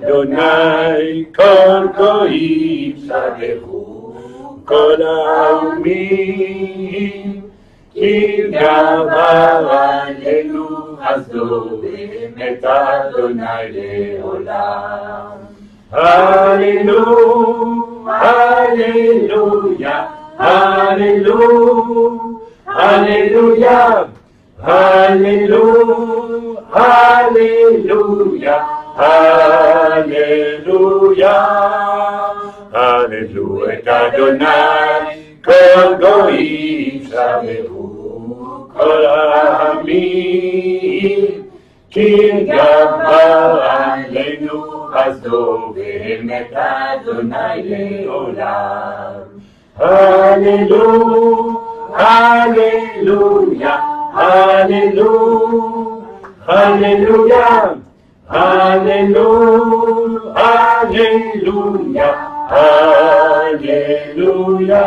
Adonai, kol goyim shabechu, kol ha'omim, ki gavar alenu hasdo be'emet Adonai le'olam. Alléluia, Alléluia, Alléluia, Alléluia, Alléluia, Alléluia, Alléluia, Adonai, kol goyim shabechu, kol ha'amim, ki gavar alenu hasdo be'emet Adonai le'olam. Alléluia, Alléluia, Alléluia, Alléluia, Alléluia, Alléluia, Alléluia.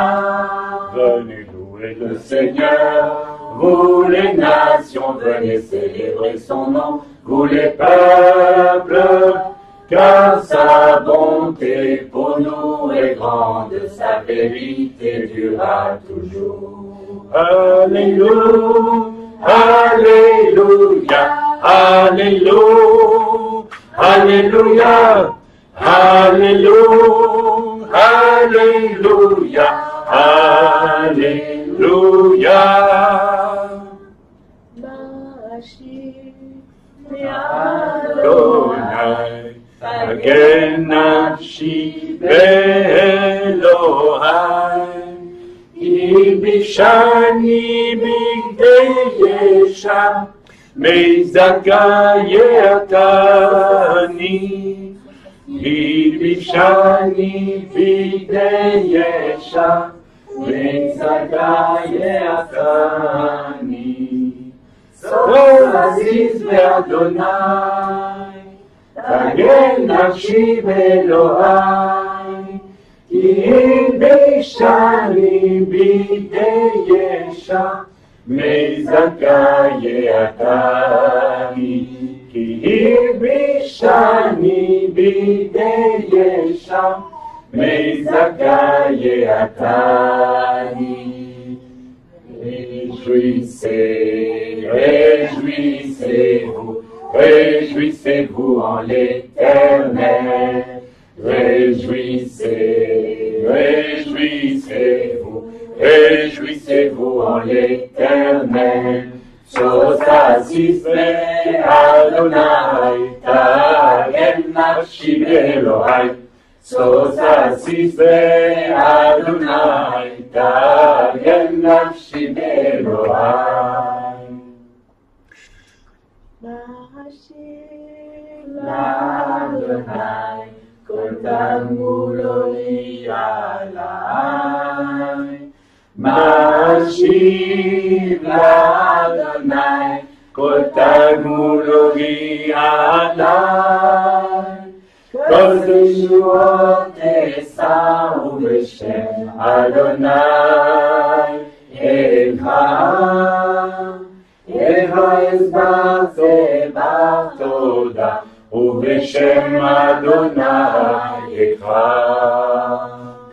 Venez louer le Seigneur, vous les nations, venez célébrer son nom, vous les peuples, car sa bonté pour nous est grande, sa vérité durera toujours. Alléluia, Alléluia, Alléluia, Alléluia, Alléluia, Alléluia, Alléluia. Adonai, Magen nafshi ve'Elohai, Ibishani bigdei Yesha, Meizakaye atani. Ibishani bigdei Yesha, Meizakaye atani. So aziz ve'Adonai, Magen nafshi ve'Elohai, Ki bishani bidei Yesha, Meizakaye atani. Ki bishani bidei Yesha, Meizakaye atani. Réjouissez, réjouissez-vous, réjouissez-vous en l'Éternel. Réjouissez, réjouissez-vous, réjouissez-vous en l'Éternel. Sosa sisme Adonai, Tagem nafshi ve'Elohai. Sosa sisme Adonai, Tagem nafshi ve'Elohai. Adonai, kotamuloli alai. Mashiv Adonai, kotamuloli alai. Kol teshuot esau b'shem Adonai Eva. Eva esbar toda, ובשם Adonai Ekra.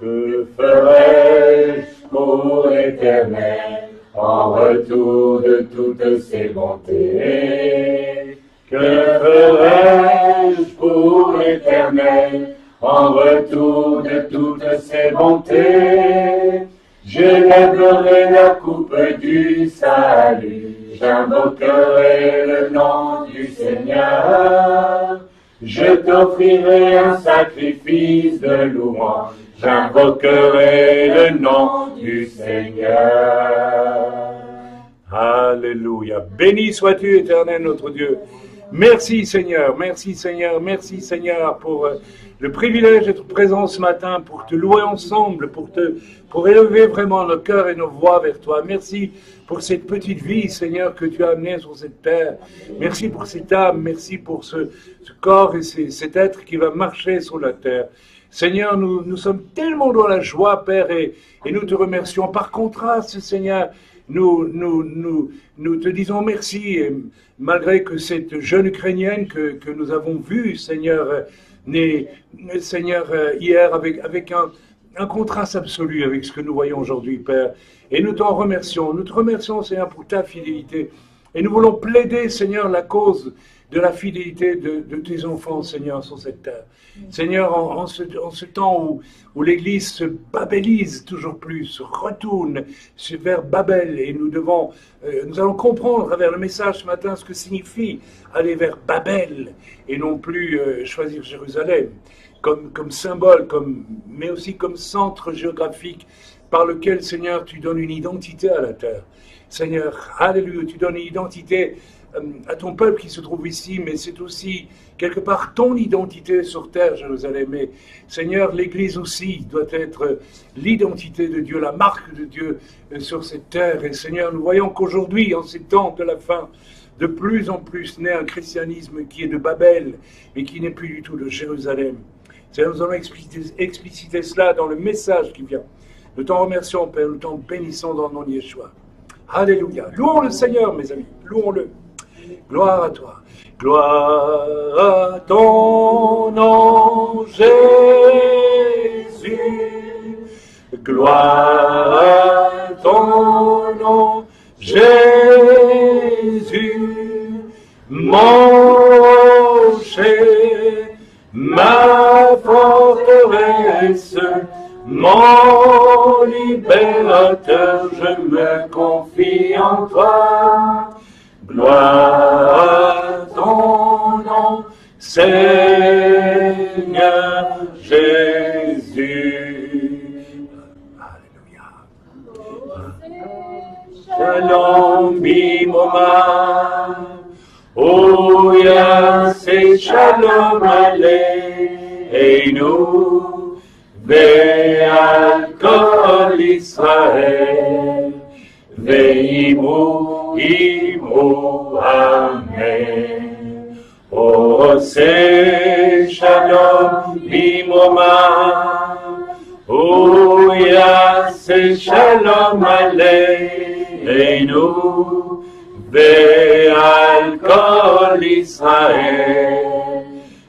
Que ferai-je pour l'Éternel en retour de toutes ses bontés? Que ferai-je pour l'Éternel en retour de toutes ses bontés? Je lèverai la coupe du salut, j'invoquerai le nom du Seigneur. Je t'offrirai un sacrifice de louange, j'invoquerai le nom du Seigneur. Alléluia. Béni sois-tu, Éternel, notre Dieu. Merci Seigneur, merci Seigneur, merci Seigneur pour le privilège d'être présent ce matin, pour te louer ensemble, pour élever vraiment nos cœurs et nos voix vers toi. Merci pour cette petite vie, Seigneur, que tu as amenée sur cette terre. Merci pour cette âme, merci pour ce corps et cet être qui va marcher sur la terre. Seigneur, nous sommes tellement dans la joie, Père, et nous te remercions. Par contraste, Seigneur, nous te disons merci, et malgré que cette jeune Ukrainienne que nous avons vue, Seigneur, Seigneur, hier, avec un contraste absolu avec ce que nous voyons aujourd'hui, Père. Et nous t'en remercions. Nous te remercions, Seigneur, pour ta fidélité. Et nous voulons plaider, Seigneur, la cause de la fidélité de tes enfants, Seigneur, sur cette terre. Seigneur, en ce temps où l'Église se babélise toujours plus, se retourne vers Babel, et nous allons comprendre à travers le message ce matin ce que signifie aller vers Babel, et non plus choisir Jérusalem, comme symbole, mais aussi comme centre géographique par lequel, Seigneur, tu donnes une identité à la terre. Seigneur, alléluia, tu donnes une identité à ton peuple qui se trouve ici, mais c'est aussi quelque part ton identité sur terre, Jérusalem. Et Seigneur, l'Église aussi doit être l'identité de Dieu, la marque de Dieu sur cette terre. Et Seigneur, nous voyons qu'aujourd'hui, en ces temps de la fin, de plus en plus naît un christianisme qui est de Babel, mais qui n'est plus du tout de Jérusalem. Seigneur, nous allons expliciter cela dans le message qui vient. Nous t'en remercions, Père, nous t'en bénissons dans le nom de Yeshua. Alléluia. Louons le Seigneur, mes amis. Louons-le. Gloire à toi. Gloire à ton nom, Jésus. Gloire à ton nom, Jésus. Mon rocher, ma forteresse, mon libérateur, je me confie en toi. Gloire à ton nom, Seigneur Jésus. Alléluia. Shalom bimoma, Ouya c'est shalom aleinu, ve'al kol Israël, ve'imu imu amen. Oh c'est shalom bimoma, Ouya c'est shalom aleinu, ve'al kol Israël,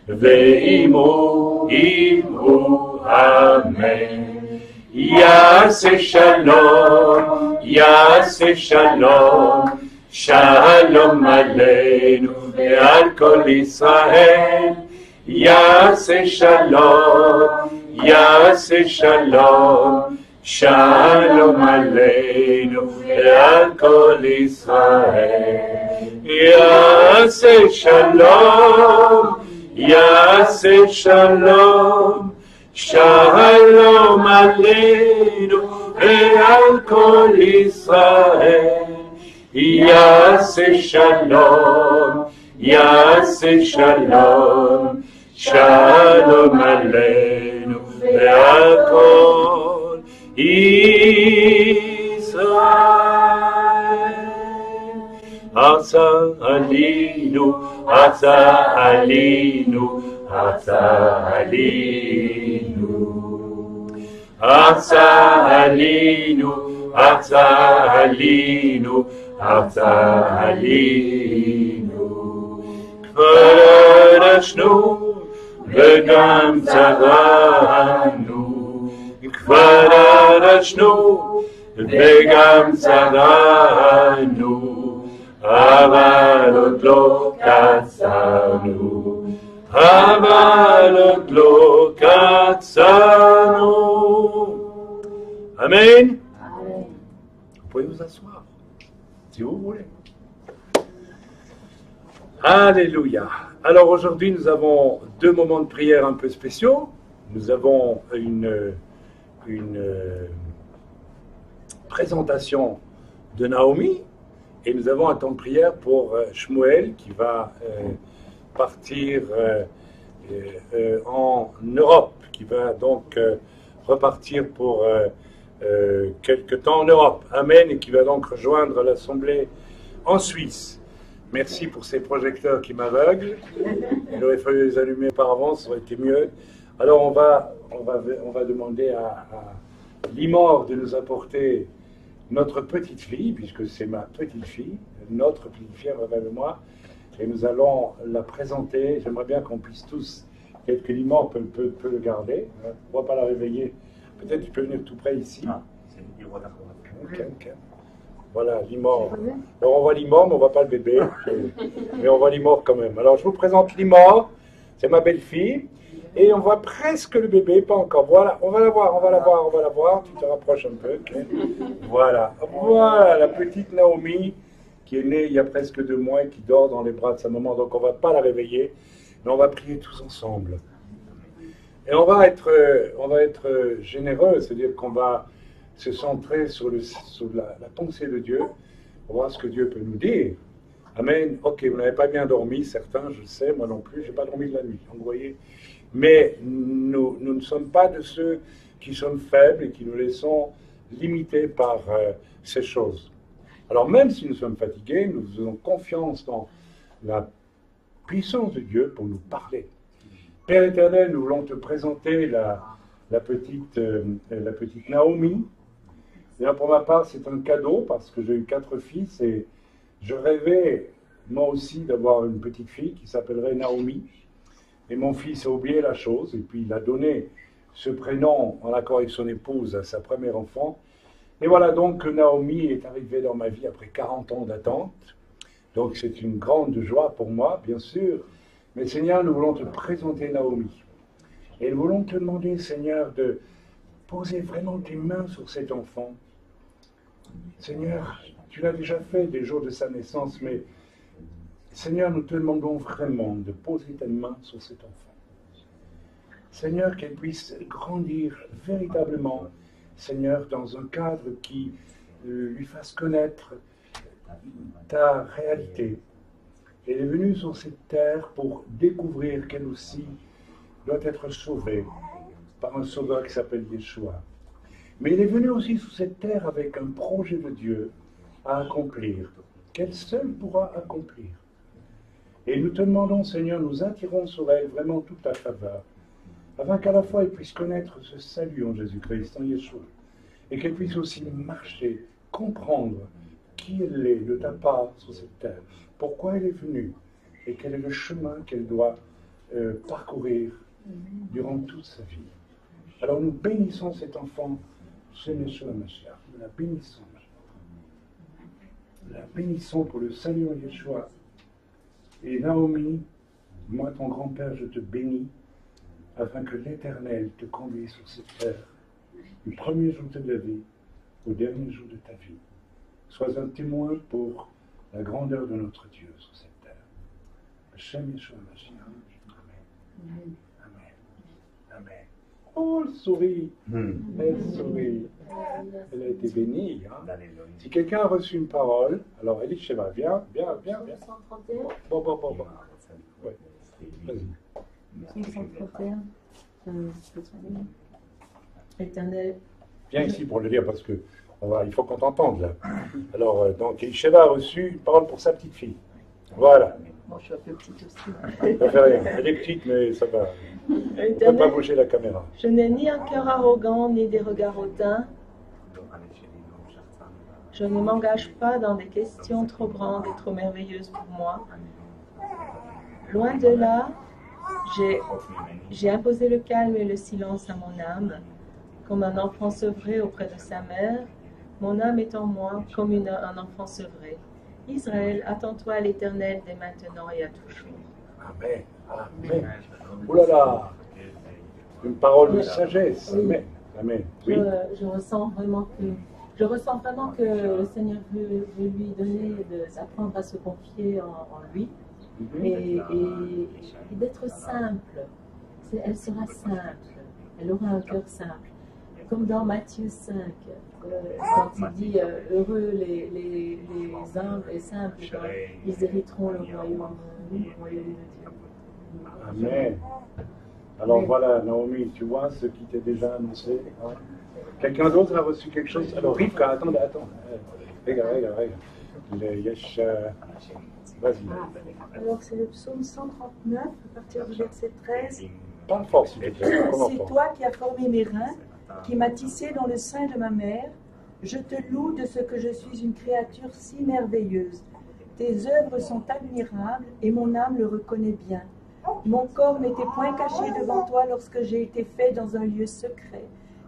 ve'imu imu amen. Yaseh shalom, Yaseh shalom, shalom aleinu ve'al kol Israel. Yaseh shalom, Yaseh shalom, shalom aleinu ve'al kol Israel. Yaseh shalom, Yaseh shalom, shalom aleinu ve'al kol Israel. Yaseh shalom, Yaseh shalom, shalom aleinu ve'al kol Israel. Asa alinu, Asa alinu, Asa alinu, Asa alinu, Asa alinu, Asa alinu. Kvarashnu, vegam tzaranu, Kvarashnu, vegam tzaranu, avalot lo katsanu. Avalot lo katsanu. Amen. Amen. Vous pouvez vous asseoir, si vous voulez. Alléluia. Alors aujourd'hui, nous avons deux moments de prière un peu spéciaux. Nous avons une présentation de Naomi et nous avons un temps de prière pour Shmuel qui va partir en Europe, qui va donc repartir pour quelque temps en Europe. Amen, et qui va donc rejoindre l'Assemblée en Suisse. Merci pour ces projecteurs qui m'aveuglent. Il aurait fallu les allumer par avance, ça aurait été mieux. Alors on va demander à Limor de nous apporter notre petite fille, puisque c'est ma petite fille, notre petite fille, avec moi, et nous allons la présenter. J'aimerais bien qu'on puisse tous, peut-être que Limor peut le garder, on ne va pas la réveiller. Peut-être tu peux venir tout près ici. Ok. Voilà, Limor. Alors on voit Limor, mais on ne voit pas le bébé. Mais on voit Limor quand même. Alors je vous présente Limor, c'est ma belle-fille. Et on voit presque le bébé, pas encore. Voilà, on va la voir, on va la voir, on va la voir. Tu te rapproches un peu. Okay. Voilà, voilà la petite Naomi qui est née il y a presque 2 mois et qui dort dans les bras de sa maman. Donc on ne va pas la réveiller, mais on va prier tous ensemble. Et on va être généreux, c'est-à-dire qu'on va se centrer sur la pensée de Dieu, pour voir ce que Dieu peut nous dire. Amen. Ok, vous n'avez pas bien dormi, certains, je sais, moi non plus, je n'ai pas dormi de la nuit. Donc vous voyez. Mais nous ne sommes pas de ceux qui sommes faibles et qui nous laissons limiter par ces choses. Alors même si nous sommes fatigués, nous faisons confiance dans la puissance de Dieu pour nous parler. Père éternel, nous voulons te présenter la petite Naomi. Et là, pour ma part, c'est un cadeau parce que j'ai eu 4 fils et je rêvais moi aussi d'avoir une petite fille qui s'appellerait Naomi. Et mon fils a oublié la chose, et puis il a donné ce prénom en accord avec son épouse à sa première enfant. Et voilà donc que Naomi est arrivée dans ma vie après 40 ans d'attente. Donc c'est une grande joie pour moi, bien sûr. Mais Seigneur, nous voulons te présenter Naomi. Et nous voulons te demander, Seigneur, de poser vraiment tes mains sur cet enfant. Seigneur, tu l'as déjà fait des jours de sa naissance, mais Seigneur, nous te demandons vraiment de poser tes mains sur cet enfant. Seigneur, qu'elle puisse grandir véritablement, Seigneur, dans un cadre qui lui fasse connaître ta réalité. Elle est venue sur cette terre pour découvrir qu'elle aussi doit être sauvée par un sauveur qui s'appelle Yeshua. Mais elle est venue aussi sur cette terre avec un projet de Dieu à accomplir, qu'elle seule pourra accomplir. Et nous te demandons, Seigneur, nous attirons sur elle vraiment toute ta faveur, afin qu'à la fois elle puisse connaître ce salut en Jésus-Christ, en Yeshua, et qu'elle puisse aussi marcher, comprendre qui elle est de ta part sur cette terre, pourquoi elle est venue, et quel est le chemin qu'elle doit parcourir durant toute sa vie. Alors nous bénissons cet enfant, c'est Yeshua Mashiach, nous la bénissons. Nous la bénissons pour le salut en Yeshua. Et Naomi, moi ton grand-père, je te bénis, afin que l'Éternel te conduise sur cette terre, du premier jour de ta vie au dernier jour de ta vie. Sois un témoin pour la grandeur de notre Dieu sur cette terre. Hashem Yeshua Mashiach. Amen. Amen. Amen. Oh, elle sourit. Elle sourit. Elle a été bénie. Hein? Si quelqu'un a reçu une parole, alors Elisheva, viens. 131. Bon. Ouais. Vas-y. 131. Éternel. Viens ici pour le lire parce que il faut qu'on t'entende là. Alors, donc, Elisheva a reçu une parole pour sa petite fille. Voilà. Bon, je suis un peu petite aussi. Ça fait rien. Elle est petite, mais ça va. On ne peut pas bouger la caméra. Je n'ai ni un cœur arrogant, ni des regards hautains. Je ne m'engage pas dans des questions trop grandes et trop merveilleuses pour moi. Loin de là, j'ai imposé le calme et le silence à mon âme. Comme un enfant sevré auprès de sa mère, mon âme est en moi comme un enfant sevré. Israël, attends-toi à l'Éternel dès maintenant et à toujours. Amen. Amen. Oh là là, une parole de sagesse. Amen. Amen. Oui. Je ressens vraiment que le Seigneur veut lui donner d'apprendre à se confier en lui et d'être simple. Elle sera simple. Elle aura un cœur simple. Comme dans Matthieu 5, quand il dit heureux les humbles et simples, ils hériteront le royaume de Dieu. Amen. Alors voilà, Naomi, tu vois ce qui t'est déjà annoncé. Hein? Quelqu'un d'autre a reçu quelque chose? Alors Rivka, attends. Regarde. Vas-y. Alors c'est le psaume 139, à partir du verset 13. Parle fort, s'il te plaît. C'est toi qui as formé mes reins, qui m'as tissé dans le sein de ma mère. Je te loue de ce que je suis une créature si merveilleuse. Tes œuvres sont admirables et mon âme le reconnaît bien. Mon corps n'était point caché devant toi lorsque j'ai été fait dans un lieu secret,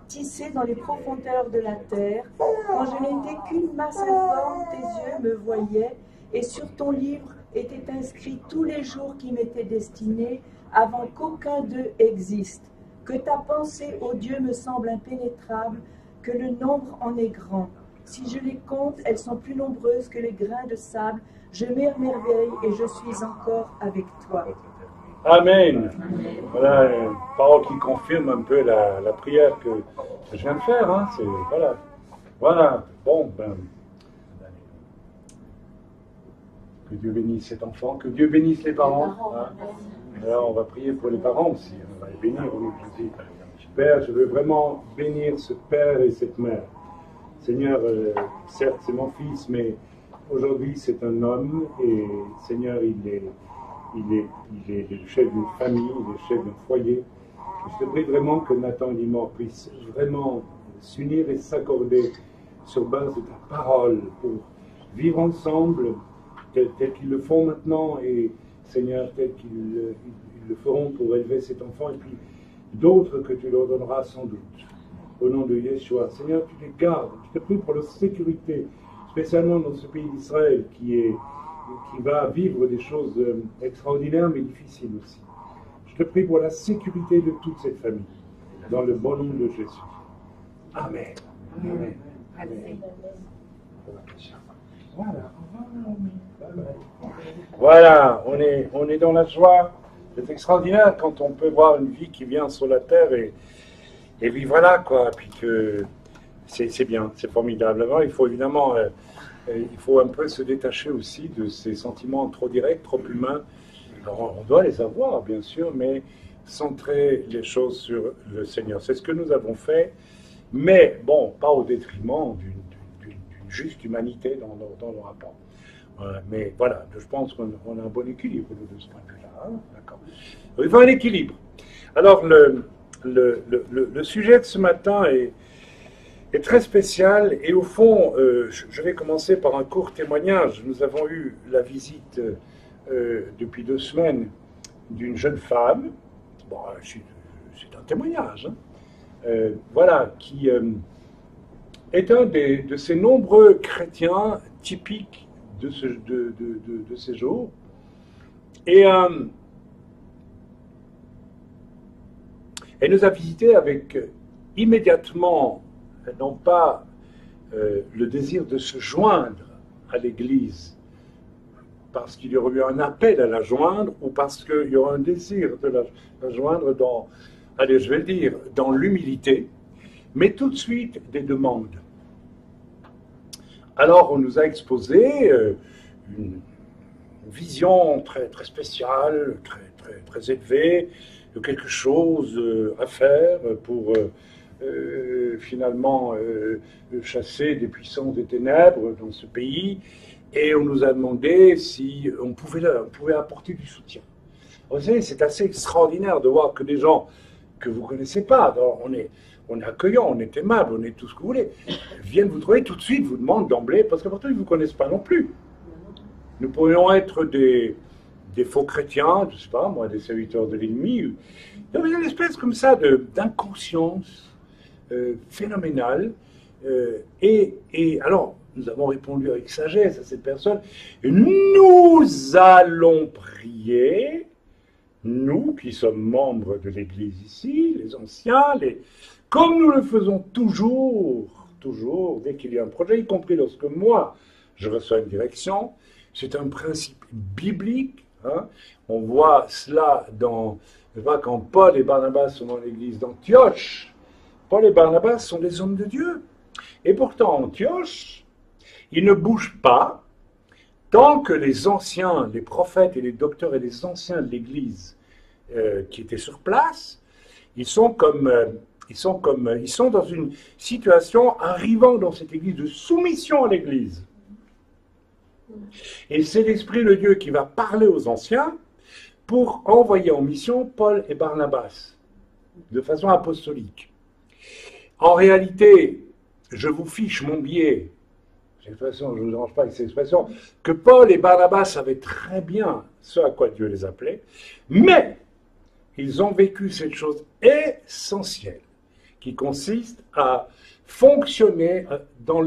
tissé dans les profondeurs de la terre. Quand je n'étais qu'une masse informe, tes yeux me voyaient, et sur ton livre étaient inscrits tous les jours qui m'étaient destinés avant qu'aucun d'eux existe. Que ta pensée, ô Dieu, me semble impénétrable, que le nombre en est grand. Si je les compte, elles sont plus nombreuses que les grains de sable. Je m'émerveille et je suis encore avec toi. Amen. Voilà une parole qui confirme un peu la prière que je viens de faire. Hein. Voilà. Voilà. Bon, ben. Que Dieu bénisse cet enfant, que Dieu bénisse les parents. Hein. Alors, on va prier pour les parents aussi. On va les bénir. Je dis, Père, je veux vraiment bénir ce père et cette mère. Seigneur, certes, c'est mon fils, mais aujourd'hui, c'est un homme. Et Seigneur, il est le chef d'une famille, il est le chef d'un foyer. Je te prie vraiment que Nathan et Limor puissent vraiment s'unir et s'accorder sur base de ta parole pour vivre ensemble tel qu'ils le font maintenant et Seigneur, tel qu'ils le feront pour élever cet enfant et puis d'autres que tu leur donneras sans doute. Au nom de Yeshua. Seigneur, tu les gardes. Je te prie pour leur sécurité, spécialement dans ce pays d'Israël qui va vivre des choses extraordinaires mais difficiles aussi. Je te prie pour la sécurité de toute cette famille, dans le bon nom de Jésus. Amen. Amen. Amen. Voilà, on est dans la joie. C'est extraordinaire quand on peut voir une vie qui vient sur la terre et vivre là, quoi. Puis que c'est bien, c'est formidable. Alors, il faut évidemment... il faut un peu se détacher aussi de ces sentiments trop directs, trop humains. Alors, on doit les avoir, bien sûr, mais centrer les choses sur le Seigneur. C'est ce que nous avons fait, mais bon, pas au détriment d'une juste humanité dans le rapport. Mais voilà, je pense qu'on a un bon équilibre de ce point de vue-là. Hein, d'accord. Il faut un équilibre. Alors, le sujet de ce matin est très spécial et au fond, je vais commencer par un court témoignage. Nous avons eu la visite depuis 2 semaines d'une jeune femme, bon, c'est un témoignage, hein, voilà, qui est un de ces nombreux chrétiens typiques de ces jours. Et elle nous a visité avec immédiatement non pas le désir de se joindre à l'Église parce qu'il y aurait eu un appel à la joindre ou parce qu'il y aurait un désir de la joindre dans, allez, je vais le dire, dans l'humilité, mais tout de suite des demandes. Alors on nous a exposé une vision très, très spéciale, très élevée, de quelque chose à faire pour finalement chasser des puissances des ténèbres dans ce pays, et on nous a demandé si on pouvait apporter du soutien. Vous savez, c'est assez extraordinaire de voir que des gens que vous ne connaissez pas, alors on est accueillant, on est aimable, on est tout ce que vous voulez, viennent vous trouver tout de suite, vous demandent d'emblée, parce que pourtant ils ne vous connaissent pas non plus. Nous pourrions être des faux chrétiens, je ne sais pas moi, des serviteurs de l'ennemi. Il y a une espèce comme ça d'inconscience phénoménale. Et alors, nous avons répondu avec sagesse à cette personne. Et nous allons prier, nous qui sommes membres de l'Église ici, les anciens, comme nous le faisons toujours, dès qu'il y a un projet, y compris lorsque moi, je reçois une direction. C'est un principe biblique. Hein. On voit cela quand Paul et Barnabas sont dans l'église d'Antioche. Paul et Barnabas sont des hommes de Dieu. Et pourtant, Antioche, ils ne bougent pas tant que les anciens, les prophètes et les docteurs et les anciens de l'église qui étaient sur place, ils sont dans une situation arrivant dans cette église de soumission à l'église. Et c'est l'Esprit de Dieu qui va parler aux anciens pour envoyer en mission Paul et Barnabas de façon apostolique. En réalité, je vous fiche mon billet, cette expression, je ne vous dérange pas avec cette expression, que Paul et Barnabas savaient très bien ce à quoi Dieu les appelait, mais ils ont vécu cette chose essentielle qui consiste à fonctionner dans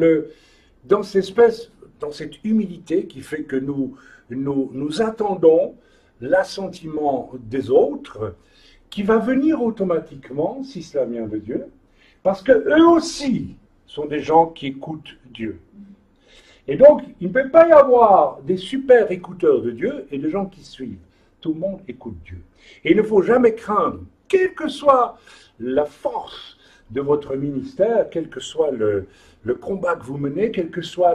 cette humilité qui fait que nous attendons l'assentiment des autres qui va venir automatiquement, si cela vient de Dieu, parce qu'eux aussi sont des gens qui écoutent Dieu. Et donc, il ne peut pas y avoir des super écouteurs de Dieu et des gens qui suivent. Tout le monde écoute Dieu. Et il ne faut jamais craindre, quelle que soit la force de votre ministère, quel que soit le combat que vous menez, quelle que soit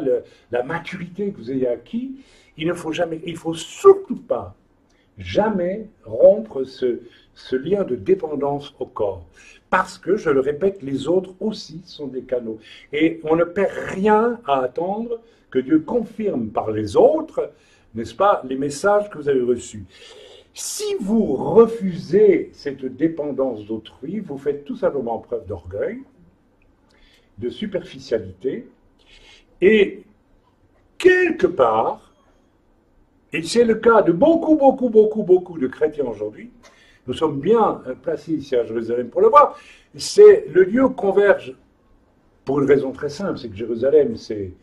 la maturité que vous ayez acquis, il ne faut surtout pas jamais rompre ce lien de dépendance au corps. Parce que, je le répète, les autres aussi sont des canaux. Et on ne perd rien à attendre que Dieu confirme par les autres, n'est-ce pas, les messages que vous avez reçus. Si vous refusez cette dépendance d'autrui, vous faites tout simplement preuve d'orgueil, de superficialité, et quelque part, et c'est le cas de beaucoup de chrétiens aujourd'hui, nous sommes bien placés ici à Jérusalem pour le voir, c'est le lieu où converge, pour une raison très simple, c'est que Jérusalem, c'est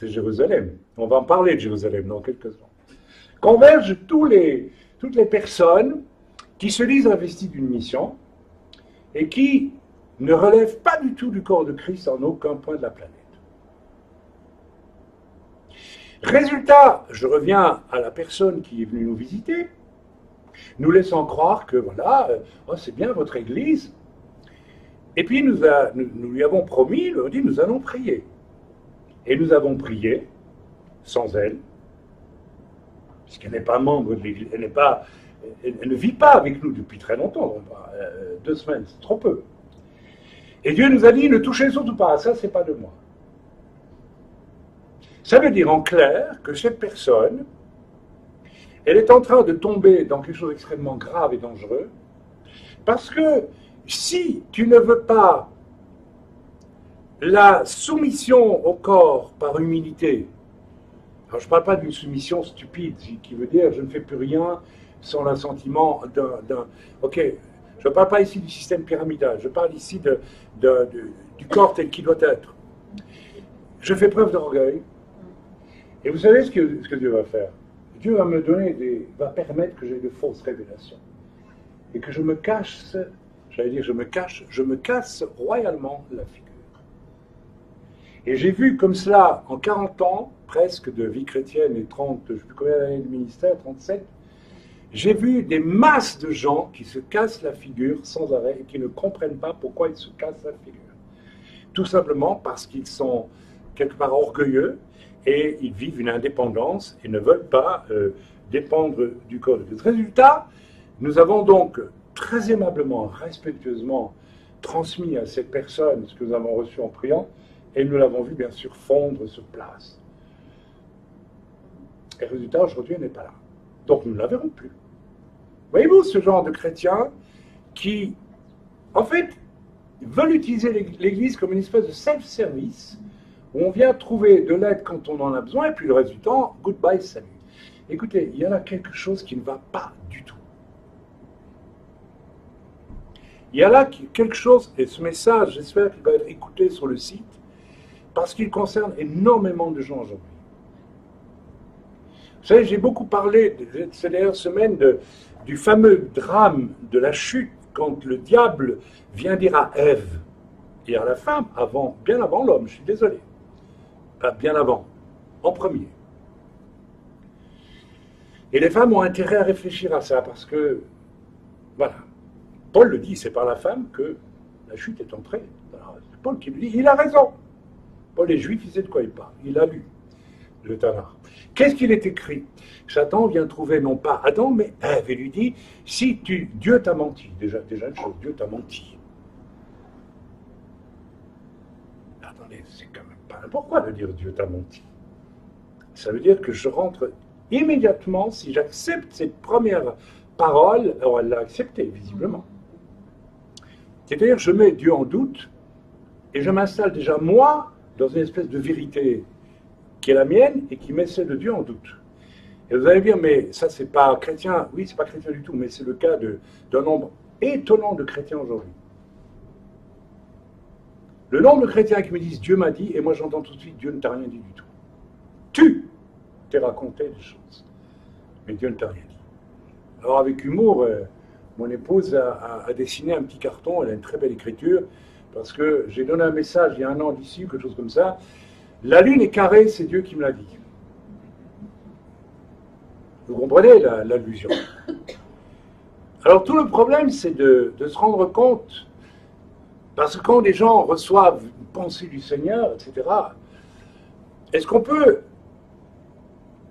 Jérusalem. On va en parler de Jérusalem dans quelques instants. Convergent toutes les personnes qui se disent investies d'une mission et qui ne relèvent pas du tout du corps de Christ en aucun point de la planète. Résultat, je reviens à la personne qui est venue nous visiter, nous laissant croire que voilà, c'est bien votre église. Et puis nous lui avons promis, nous avons dit, nous allons prier. Et nous avons prié, sans elle, puisqu'elle n'est pas membre de l'église, elle ne vit pas avec nous depuis très longtemps, 2 semaines, c'est trop peu. Et Dieu nous a dit, ne touchez surtout pas à ça, c'est pas de moi. Ça veut dire en clair que cette personne, elle est en train de tomber dans quelque chose d'extrêmement grave et dangereux, parce que si tu ne veux pas la soumission au corps par humilité, alors je ne parle pas d'une soumission stupide, qui veut dire je ne fais plus rien sans l'assentiment d'un... Ok, je ne parle pas ici du système pyramidal, je parle ici du corps tel qu'il doit être. Je fais preuve d'orgueil, et vous savez ce que Dieu va faire? Dieu va me donner va permettre que j'ai de fausses révélations. Et que je me cache, je me casse royalement la figure. Et j'ai vu comme cela, en 40 ans, presque de vie chrétienne et 30, je ne sais plus combien d'années de ministère, 37, j'ai vu des masses de gens qui se cassent la figure sans arrêt et qui ne comprennent pas pourquoi ils se cassent la figure. Tout simplement parce qu'ils sont quelque part orgueilleux, et ils vivent une indépendance et ne veulent pas dépendre du corps de Christ. Résultat, nous avons donc très aimablement, respectueusement transmis à cette personne ce que nous avons reçu en priant, et nous l'avons vu bien sûr fondre sur place. Et résultat, aujourd'hui, elle n'est pas là. Donc nous ne la verrons plus. Voyez-vous ce genre de chrétiens qui, en fait, veulent utiliser l'Église comme une espèce de self-service, où on vient trouver de l'aide quand on en a besoin, et puis le reste du temps, goodbye, salut. Écoutez, il y en a quelque chose qui ne va pas du tout. Il y a là quelque chose, et ce message, j'espère qu'il va être écouté sur le site, parce qu'il concerne énormément de gens aujourd'hui. Vous savez, j'ai beaucoup parlé ces dernières semaines du fameux drame de la chute, quand le diable vient dire à Ève et à la femme, bien avant l'homme, je suis désolé, bien avant, en premier. Et les femmes ont intérêt à réfléchir à ça, parce que, voilà, Paul le dit, c'est par la femme que la chute est entrée. C'est Paul qui le dit, il a raison. Paul est juif, il sait de quoi il parle, il a lu le Tanakh. Qu'est-ce qu'il est écrit? Satan vient trouver non pas Adam, mais Ève, et lui dit, si Dieu t'a menti, déjà une chose, Dieu t'a menti. Attendez, c'est quand même pas pourquoi de dire Dieu t'a menti. Ça veut dire que je rentre immédiatement, si j'accepte cette première parole, elle l'a acceptée, visiblement. C'est-à-dire, je mets Dieu en doute, Et je m'installe déjà, moi, dans une espèce de vérité qui est la mienne et qui met celle de Dieu en doute. Et vous allez dire, mais ça, c'est pas chrétien. Oui, c'est pas chrétien du tout, mais c'est le cas d'un nombre étonnant de chrétiens aujourd'hui. Le nombre de chrétiens qui me disent Dieu m'a dit, et moi j'entends tout de suite Dieu ne t'a rien dit du tout. Tu t'es raconté des choses, mais Dieu ne t'a rien dit. Alors avec humour, mon épouse a dessiné un petit carton, elle a une très belle écriture, parce que j'ai donné un message il y a 1 an d'ici, ou quelque chose comme ça. La lune est carrée, c'est Dieu qui me l'a dit. Vous comprenez l'allusion? Alors tout le problème, c'est de se rendre compte, parce que quand les gens reçoivent une pensée du Seigneur, etc., est-ce qu'on peut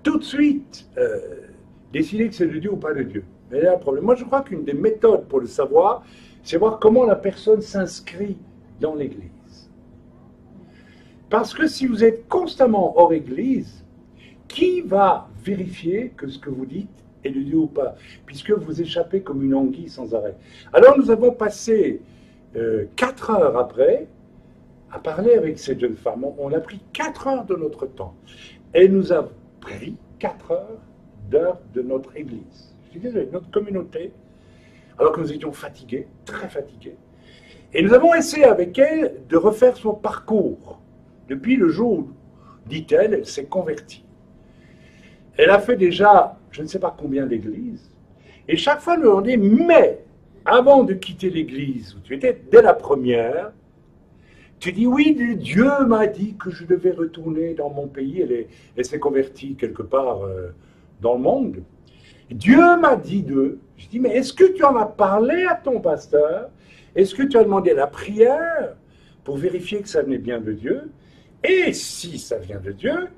tout de suite décider que c'est de Dieu ou pas de Dieu? Mais il y a un problème. Moi, je crois qu'une des méthodes pour le savoir, c'est voir comment la personne s'inscrit dans l'Église. Parce que si vous êtes constamment hors Église, qui va vérifier que ce que vous dites est de Dieu ou pas? Puisque vous échappez comme une anguille sans arrêt. Alors nous avons passé 4 heures après à parler avec cette jeune femme. On a pris 4 heures de notre temps. Elle nous a pris 4 heures de notre Église. Je suis désolé, notre communauté, alors que nous étions fatigués, très fatigués. Et nous avons essayé avec elle de refaire son parcours. Depuis le jour où, dit-elle, elle s'est convertie. Elle a fait déjà, je ne sais pas combien d'églises, et chaque fois, nous demandait, mais avant de quitter l'église où tu étais, dès la première, tu dis, oui, Dieu m'a dit que je devais retourner dans mon pays. Elle s'est convertie quelque part dans le monde. Dieu m'a dit de... Je dis, mais est-ce que tu en as parlé à ton pasteur? Est-ce que tu as demandé la prière pour vérifier que ça venait bien de Dieu? Et si ça vient de Dieu,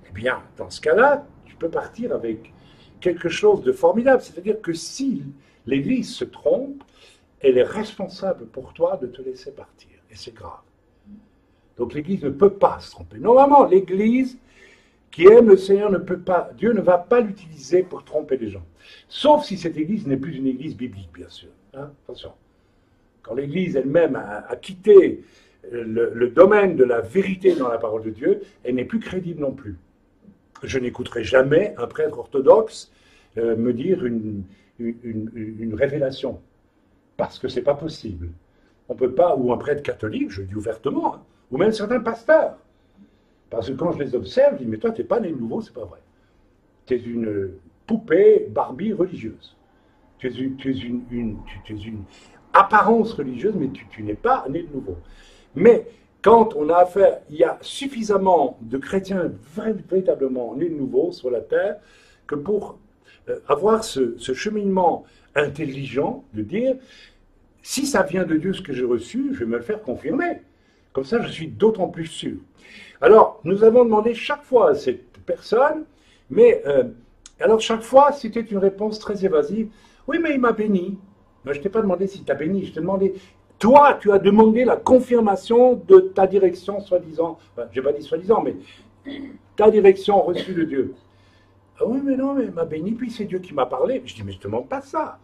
eh bien, dans ce cas-là, tu peux partir avec quelque chose de formidable. C'est-à-dire que si l'Église se trompe, elle est responsable pour toi de te laisser partir. Et c'est grave. Donc l'Église ne peut pas se tromper. Normalement, l'Église qui aime le Seigneur ne peut pas, Dieu ne va pas l'utiliser pour tromper les gens. Sauf si cette Église n'est plus une Église biblique, bien sûr. Hein? Attention. Quand l'Église elle-même a quitté le domaine de la vérité dans la parole de Dieu, elle n'est plus crédible non plus. Je n'écouterai jamais un prêtre orthodoxe me dire une révélation, parce que ce n'est pas possible. On ne peut pas, ou un prêtre catholique, je le dis ouvertement, hein, ou même certains pasteurs. Parce que quand je les observe, je dis, mais toi, tu n'es pas né de nouveau, c'est pas vrai. Tu es une poupée Barbie religieuse. Tu es une apparence religieuse, mais tu n'es pas né de nouveau. Mais quand on a affaire, il y a suffisamment de chrétiens véritablement nés de nouveau sur la terre que pour avoir ce cheminement intelligent de dire, si ça vient de Dieu ce que j'ai reçu, je vais me le faire confirmer. Comme ça, je suis d'autant plus sûr. Alors, nous avons demandé chaque fois à cette personne, mais alors chaque fois, c'était une réponse très évasive. Oui, mais il m'a béni. Mais je ne t'ai pas demandé s'il t'a béni, je t'ai demandé, toi, tu as demandé la confirmation de ta direction, soi-disant, enfin, je n'ai pas dit soi-disant, mais ta direction reçue de Dieu. Ah oui, mais non, mais il m'a béni, puis c'est Dieu qui m'a parlé. Je dis, mais je ne te demande pas ça.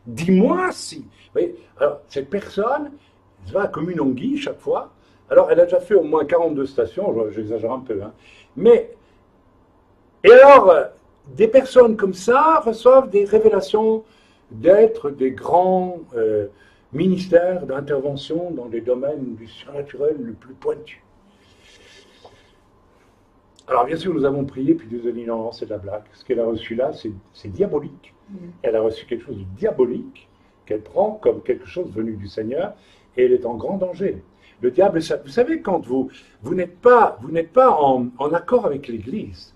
Dis-moi si. Vous voyez, alors, cette personne va comme une anguille chaque fois. Alors, elle a déjà fait au moins 42 stations, j'exagère un peu, hein. Mais, et alors, des personnes comme ça reçoivent des révélations d'être des grands ministères d'intervention dans les domaines du surnaturel le plus pointu. Alors, bien sûr, nous avons prié, puis Dieu nous a dit non, c'est de la blague. Ce qu'elle a reçu là, c'est diabolique. Elle a reçu quelque chose de diabolique qu'elle prend comme quelque chose venu du Seigneur, et elle est en grand danger. Le diable, vous savez, quand vous n'êtes pas en accord avec l'Église.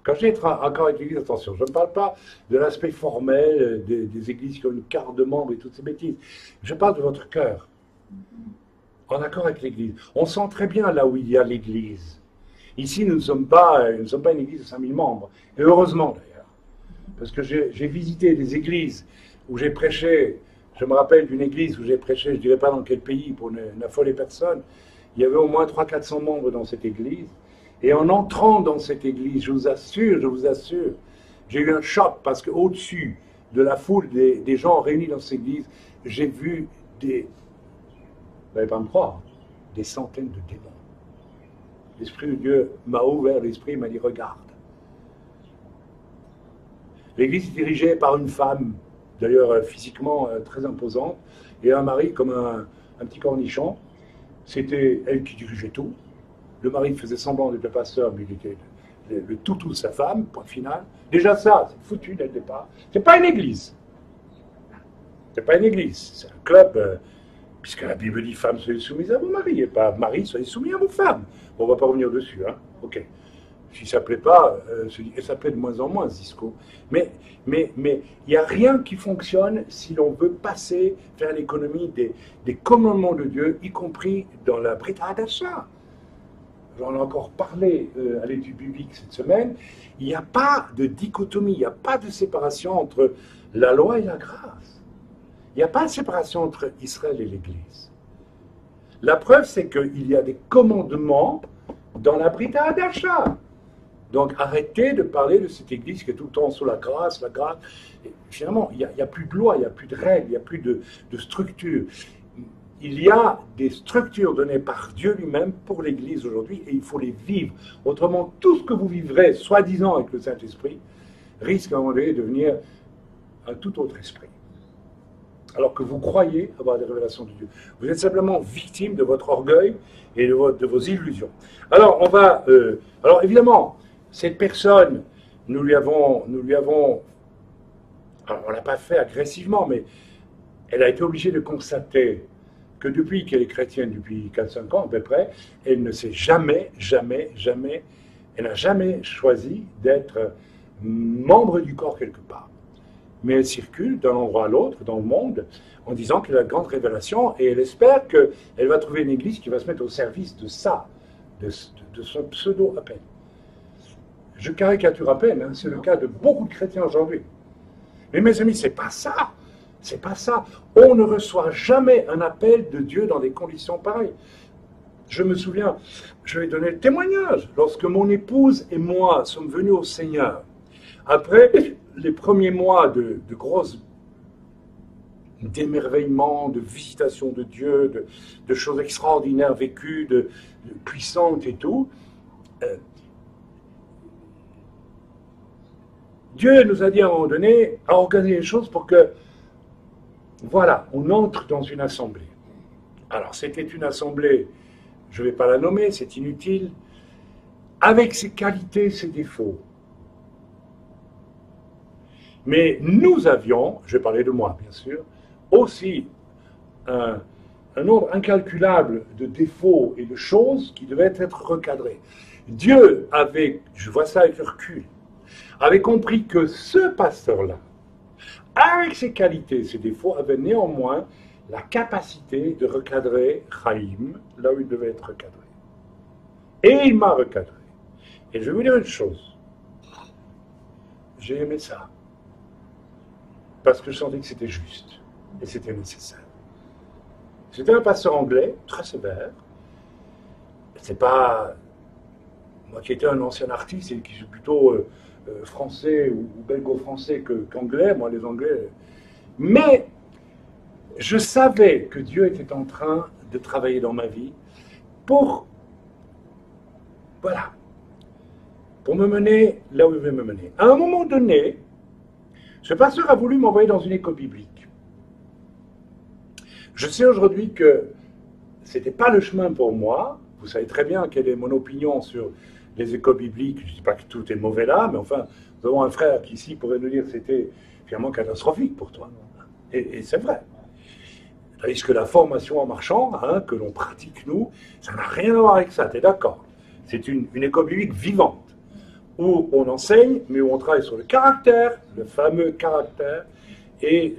Quand je dis être en accord avec l'Église, attention, je ne parle pas de l'aspect formel des églises qui ont une carte de membre et toutes ces bêtises. Je parle de votre cœur. En accord avec l'Église. On sent très bien là où il y a l'Église. Ici, nous ne sommes pas une église de 5000 membres. Et heureusement d'ailleurs. Parce que j'ai visité des églises où j'ai prêché. Je me rappelle d'une église où j'ai prêché, je ne dirais pas dans quel pays, pour n'affoler personne. Il y avait au moins 300-400 membres dans cette église. Et en entrant dans cette église, je vous assure, j'ai eu un choc parce qu'au-dessus de la foule des gens réunis dans cette église, j'ai vu vous n'allez pas me croire, des centaines de démons. L'Esprit de Dieu m'a ouvert l'esprit, il m'a dit, regarde. L'église est dirigée par une femme, d'ailleurs physiquement très imposante, et un mari comme un petit cornichon. C'était elle qui dirigeait tout. Le mari faisait semblant d'être le pasteur, mais il était le toutou de sa femme, point final. Déjà ça, c'est foutu dès le départ. C'est pas une église. C'est pas une église, c'est un club, puisque la Bible dit femmes, soyez soumises à vos maris, et pas maris, soyez soumis à vos femmes. Bon, on va pas revenir dessus, hein. Ok. Si ça ne plaît pas, et ça plaît de moins en moins, Cisco. Mais il n'y a rien qui fonctionne si l'on veut passer vers l'économie des commandements de Dieu, y compris dans la Brit Hadasha. J'en ai encore parlé à l'étude biblique cette semaine. Il n'y a pas de dichotomie, il n'y a pas de séparation entre la loi et la grâce. Il n'y a pas de séparation entre Israël et l'Église. La preuve, c'est qu'il y a des commandements dans la Brit Hadasha. Donc arrêtez de parler de cette Église qui est tout le temps sous la grâce, la grâce. Et finalement, il n'y a plus de loi, il n'y a plus de règles, il n'y a plus de structure. Il y a des structures données par Dieu lui-même pour l'Église aujourd'hui et il faut les vivre. Autrement, tout ce que vous vivrez, soi-disant avec le Saint-Esprit, risque à un moment donné de devenir un tout autre esprit. Alors que vous croyez avoir des révélations de Dieu. Vous êtes simplement victime de votre orgueil et de vos illusions. Alors, on va... alors, évidemment, cette personne, nous lui avons... Alors, on ne l'a pas fait agressivement, mais elle a été obligée de constater que depuis qu'elle est chrétienne, depuis 4-5 ans à peu près, elle ne s'est jamais, elle n'a jamais choisi d'être membre du corps quelque part. Mais elle circule d'un endroit à l'autre dans le monde en disant qu'elle a une grande révélation et elle espère qu'elle va trouver une église qui va se mettre au service de ça, de son pseudo à peine. Je caricature à peine, hein, c'est le cas de beaucoup de chrétiens aujourd'hui. Mais mes amis, c'est pas ça. C'est pas ça. On ne reçoit jamais un appel de Dieu dans des conditions pareilles. Je me souviens, je vais donner le témoignage, lorsque mon épouse et moi sommes venus au Seigneur, après les premiers mois de grosses d'émerveillement, de visitation de Dieu, de choses extraordinaires vécues, de puissantes et tout, Dieu nous a dit à un moment donné à organiser les choses pour que, voilà, on entre dans une assemblée. Alors, c'était une assemblée, je ne vais pas la nommer, c'est inutile, avec ses qualités, ses défauts. Mais nous avions, je vais parler de moi bien sûr, aussi un nombre incalculable de défauts et de choses qui devaient être recadrées. Dieu avait, je vois ça avec le recul, avait compris que ce pasteur-là, avec ses qualités, ses défauts, avait néanmoins la capacité de recadrer Chaim là où il devait être recadré. Et il m'a recadré. Et je vais vous dire une chose. J'ai aimé ça. Parce que je sentais que c'était juste. Et c'était nécessaire. C'était un pasteur anglais, très sévère. C'est pas... Moi qui étais un ancien artiste et qui suis plutôt français ou belgo-français qu'anglais, moi les anglais... Mais je savais que Dieu était en train de travailler dans ma vie pour... Voilà. Pour me mener là où il veut me mener. À un moment donné, ce pasteur a voulu m'envoyer dans une école biblique. Je sais aujourd'hui que ce n'était pas le chemin pour moi. Vous savez très bien quelle est mon opinion sur les écoles bibliques. Je ne dis pas que tout est mauvais là, mais enfin, nous avons un frère qui ici pourrait nous dire que c'était finalement catastrophique pour toi. Et c'est vrai. Tandis que la formation en marchand, hein, que l'on pratique nous, ça n'a rien à voir avec ça, tu es d'accord? C'est une école biblique vivante, où on enseigne, mais où on travaille sur le caractère, le fameux caractère, et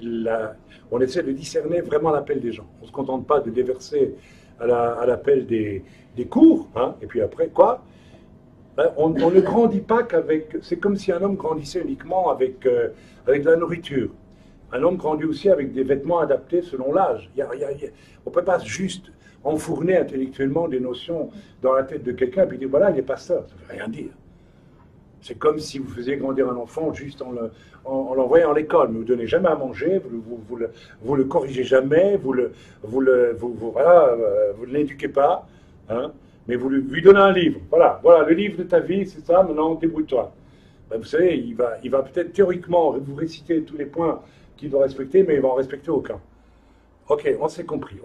on essaie de discerner vraiment l'appel des gens. On ne se contente pas de déverser à l'appel des cours, hein, et puis après, quoi? On ne grandit pas qu'avec... C'est comme si un homme grandissait uniquement avec de la nourriture. Un homme grandit aussi avec des vêtements adaptés selon l'âge. On ne peut pas juste enfourner intellectuellement des notions dans la tête de quelqu'un et puis dire, voilà, il est pasteur. Ça ne veut rien dire. C'est comme si vous faisiez grandir un enfant juste en l'envoyant à l'école, mais vous ne donnez jamais à manger, vous le corrigez jamais, vous ne l'éduquez pas, hein, mais vous lui donnez un livre. Voilà, le livre de ta vie, c'est ça, maintenant débrouille-toi. Ben, vous savez, il va peut-être théoriquement vous réciter tous les points qu'il doit respecter, mais il va en respecter aucun. Ok, on s'est compris.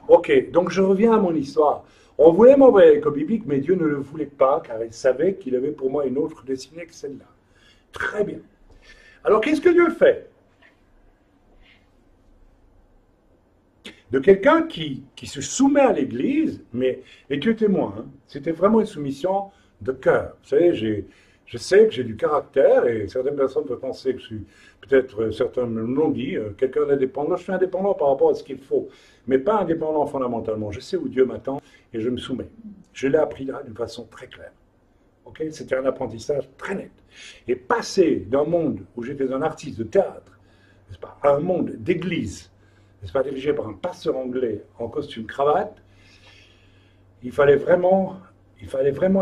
Ok, donc je reviens à mon histoire. On voulait m'envoyer à l'école biblique, mais Dieu ne le voulait pas, car il savait qu'il avait pour moi une autre destinée que celle-là. Très bien. Alors, qu'est-ce que Dieu fait? De quelqu'un qui se soumet à l'Église, et Dieu est témoin, hein, c'était vraiment une soumission de cœur. Vous savez, je sais que j'ai du caractère, et certaines personnes peuvent penser que je suis, peut-être certains me l'ont dit, quelqu'un d'indépendant. Je suis indépendant par rapport à ce qu'il faut, mais pas indépendant fondamentalement. Je sais où Dieu m'attend, et je me soumets. Je l'ai appris là d'une façon très claire. Okay, c'était un apprentissage très net. Et passer d'un monde où j'étais un artiste de théâtre, n'est-ce pas, à un monde d'église, n'est-ce pas, dirigé par un pasteur anglais en costume cravate, il fallait vraiment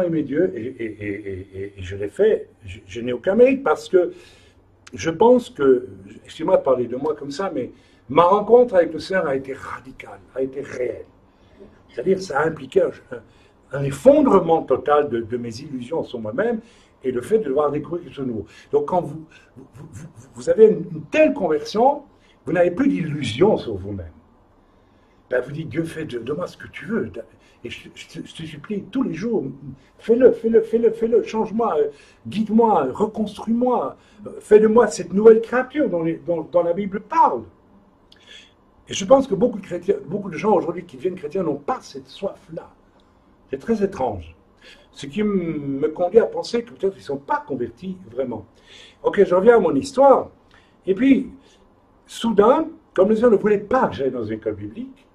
aimer Dieu, et je l'ai fait. Je n'ai aucun mérite parce que je pense que, excusez-moi de parler de moi comme ça, mais ma rencontre avec le Seigneur a été radicale, a été réelle. C'est-à-dire, ça a impliqué un effondrement total de mes illusions sur moi-même et le fait de devoir découvrir quelque chose de nouveau. Donc, quand vous avez une telle conversion, vous n'avez plus d'illusions sur vous-même. Ben, vous dites, Dieu, fais de moi ce que tu veux. Et je te supplie, tous les jours, fais-le, change-moi, guide-moi, reconstruis-moi, fais de moi cette nouvelle créature dont la Bible parle. Et je pense que beaucoup de gens aujourd'hui qui deviennent chrétiens n'ont pas cette soif-là. C'est très étrange. Ce qui me conduit à penser que peut-être ils ne sont pas convertis vraiment. Ok, je reviens à mon histoire. Et puis, soudain, comme le Seigneur ne voulait pas que j'aille dans une école biblique,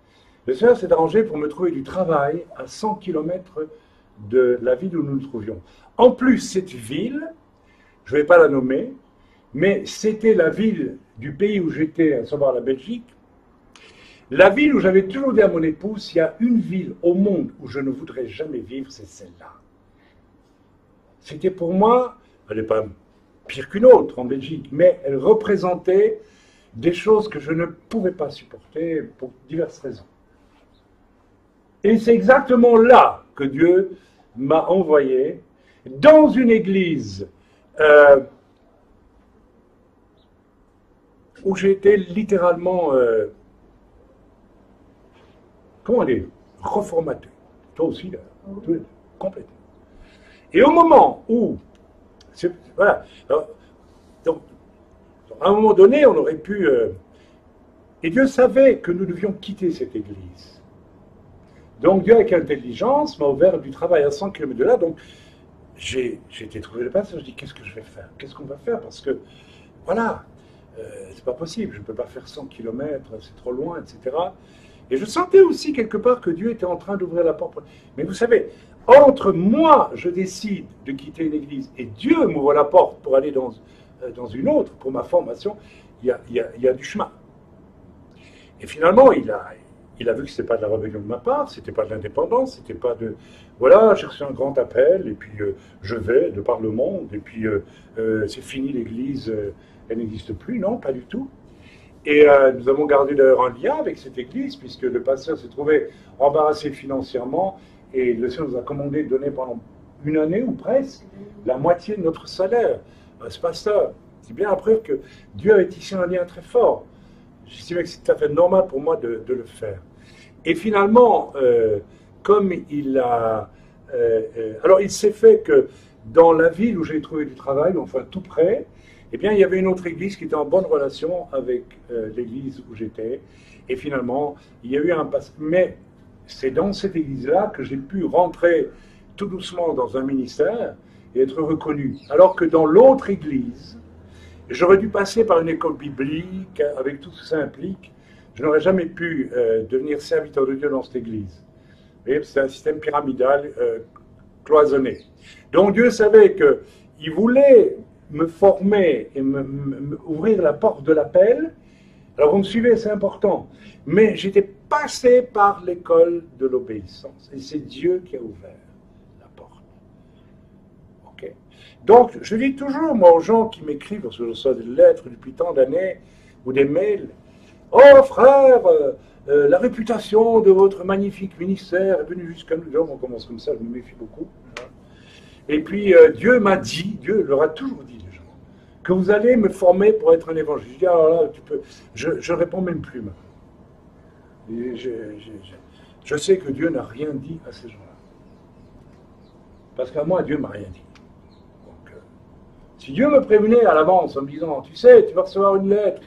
le Seigneur s'est arrangé pour me trouver du travail à 100 km de la ville où nous nous trouvions. En plus, cette ville, je ne vais pas la nommer, mais c'était la ville du pays où j'étais, à savoir la Belgique. La ville où j'avais toujours dit à mon épouse, s'il y a une ville au monde où je ne voudrais jamais vivre, c'est celle-là. C'était pour moi, elle n'est pas pire qu'une autre en Belgique, mais elle représentait des choses que je ne pouvais pas supporter pour diverses raisons. Et c'est exactement là que Dieu m'a envoyé, dans une église où j'étais littéralement... comment dire, reformaté. Toi aussi, là, complètement. Et au moment où, voilà, donc, à un moment donné, on aurait pu, et Dieu savait que nous devions quitter cette église. Donc Dieu, avec intelligence, m'a ouvert du travail à 100 km de là, donc j'ai été trouvé le passage, je dis, qu'est-ce que je vais faire? Qu'est-ce qu'on va faire? Parce que, voilà, c'est pas possible, je ne peux pas faire 100 km, c'est trop loin, etc. Et je sentais aussi quelque part que Dieu était en train d'ouvrir la porte. Mais vous savez, entre moi, je décide de quitter une église et Dieu m'ouvre la porte pour aller dans une autre, pour ma formation, il y a du chemin. Et finalement, il a vu que ce n'était pas de la rébellion de ma part, ce n'était pas de l'indépendance, c'était pas de... Voilà, j'ai reçu un grand appel, et puis je vais de par le monde, et puis c'est fini l'église, elle n'existe plus, non, pas du tout. Et nous avons gardé d'ailleurs un lien avec cette église, puisque le pasteur s'est trouvé embarrassé financièrement, et le Seigneur nous a commandé de donner pendant une année ou presque la moitié de notre salaire à ce pasteur. C'est bien la preuve que Dieu avait tissé un lien très fort. J'estimais que c'était tout à fait normal pour moi de le faire. Et finalement, comme il a... alors il s'est fait que dans la ville où j'ai trouvé du travail, enfin tout près, eh bien, il y avait une autre église qui était en bonne relation avec l'église où j'étais. Et finalement, il y a eu un passage. Mais c'est dans cette église-là que j'ai pu rentrer tout doucement dans un ministère et être reconnu. Alors que dans l'autre église, j'aurais dû passer par une école biblique, avec tout ce que ça implique. Je n'aurais jamais pu devenir serviteur de Dieu dans cette église. C'est un système pyramidal cloisonné. Donc Dieu savait qu'il voulait me former et me ouvrir la porte de l'appel. Alors vous me suivez, c'est important. Mais j'étais passé par l'école de l'obéissance. Et c'est Dieu qui a ouvert la porte. Ok. Donc, je dis toujours, moi, aux gens qui m'écrivent, parce que je reçois des lettres depuis tant d'années, ou des mails, « Oh, frère, la réputation de votre magnifique ministère est venue jusqu'à nous. » On commence comme ça, je me méfie beaucoup. Et puis, Dieu m'a dit, Dieu leur a toujours dit, les gens, que vous allez me former pour être un évangéliste. Je dis, alors là, tu peux... Je réponds même plus, maintenant. Et je sais que Dieu n'a rien dit à ces gens-là. Parce qu'à moi, Dieu m'a rien dit. Si Dieu me prévenait à l'avance en me disant, tu sais, tu vas recevoir une lettre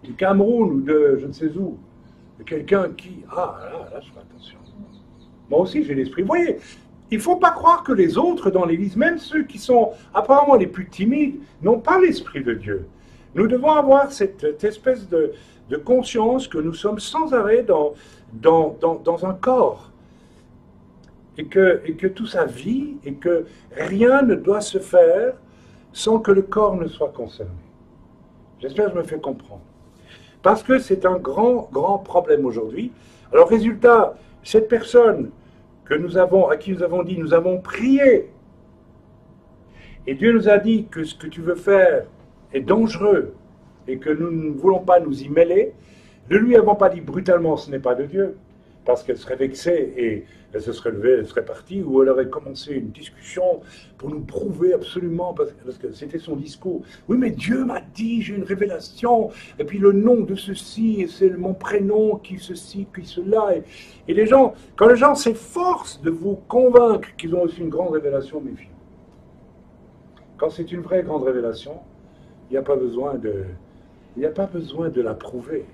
du Cameroun ou de je ne sais où, de quelqu'un qui... Ah, là, je fais attention. Moi aussi, j'ai l'esprit. Vous voyez, il ne faut pas croire que les autres dans l'Église, même ceux qui sont apparemment les plus timides, n'ont pas l'esprit de Dieu. Nous devons avoir cette espèce de conscience que nous sommes sans arrêt dans un corps. Et que tout ça vit et que rien ne doit se faire sans que le corps ne soit concerné. J'espère que je me fais comprendre. Parce que c'est un grand, grand problème aujourd'hui. Alors, résultat, cette personne à qui nous avons dit, nous avons prié, et Dieu nous a dit que ce que tu veux faire est dangereux, et que nous ne voulons pas nous y mêler, ne lui avons pas dit brutalement, ce n'est pas de Dieu, parce qu'elle serait vexée et elle se serait levée, elle serait partie, ou elle aurait commencé une discussion pour nous prouver absolument, parce que c'était son discours. Oui, mais Dieu m'a dit, j'ai une révélation, et puis le nom de ceci, et c'est mon prénom, qui ceci, qui cela. Et les gens, quand les gens s'efforcent de vous convaincre qu'ils ont aussi une grande révélation, méfiez-vous. Quand c'est une vraie grande révélation, il n'y a pas besoin de la prouver.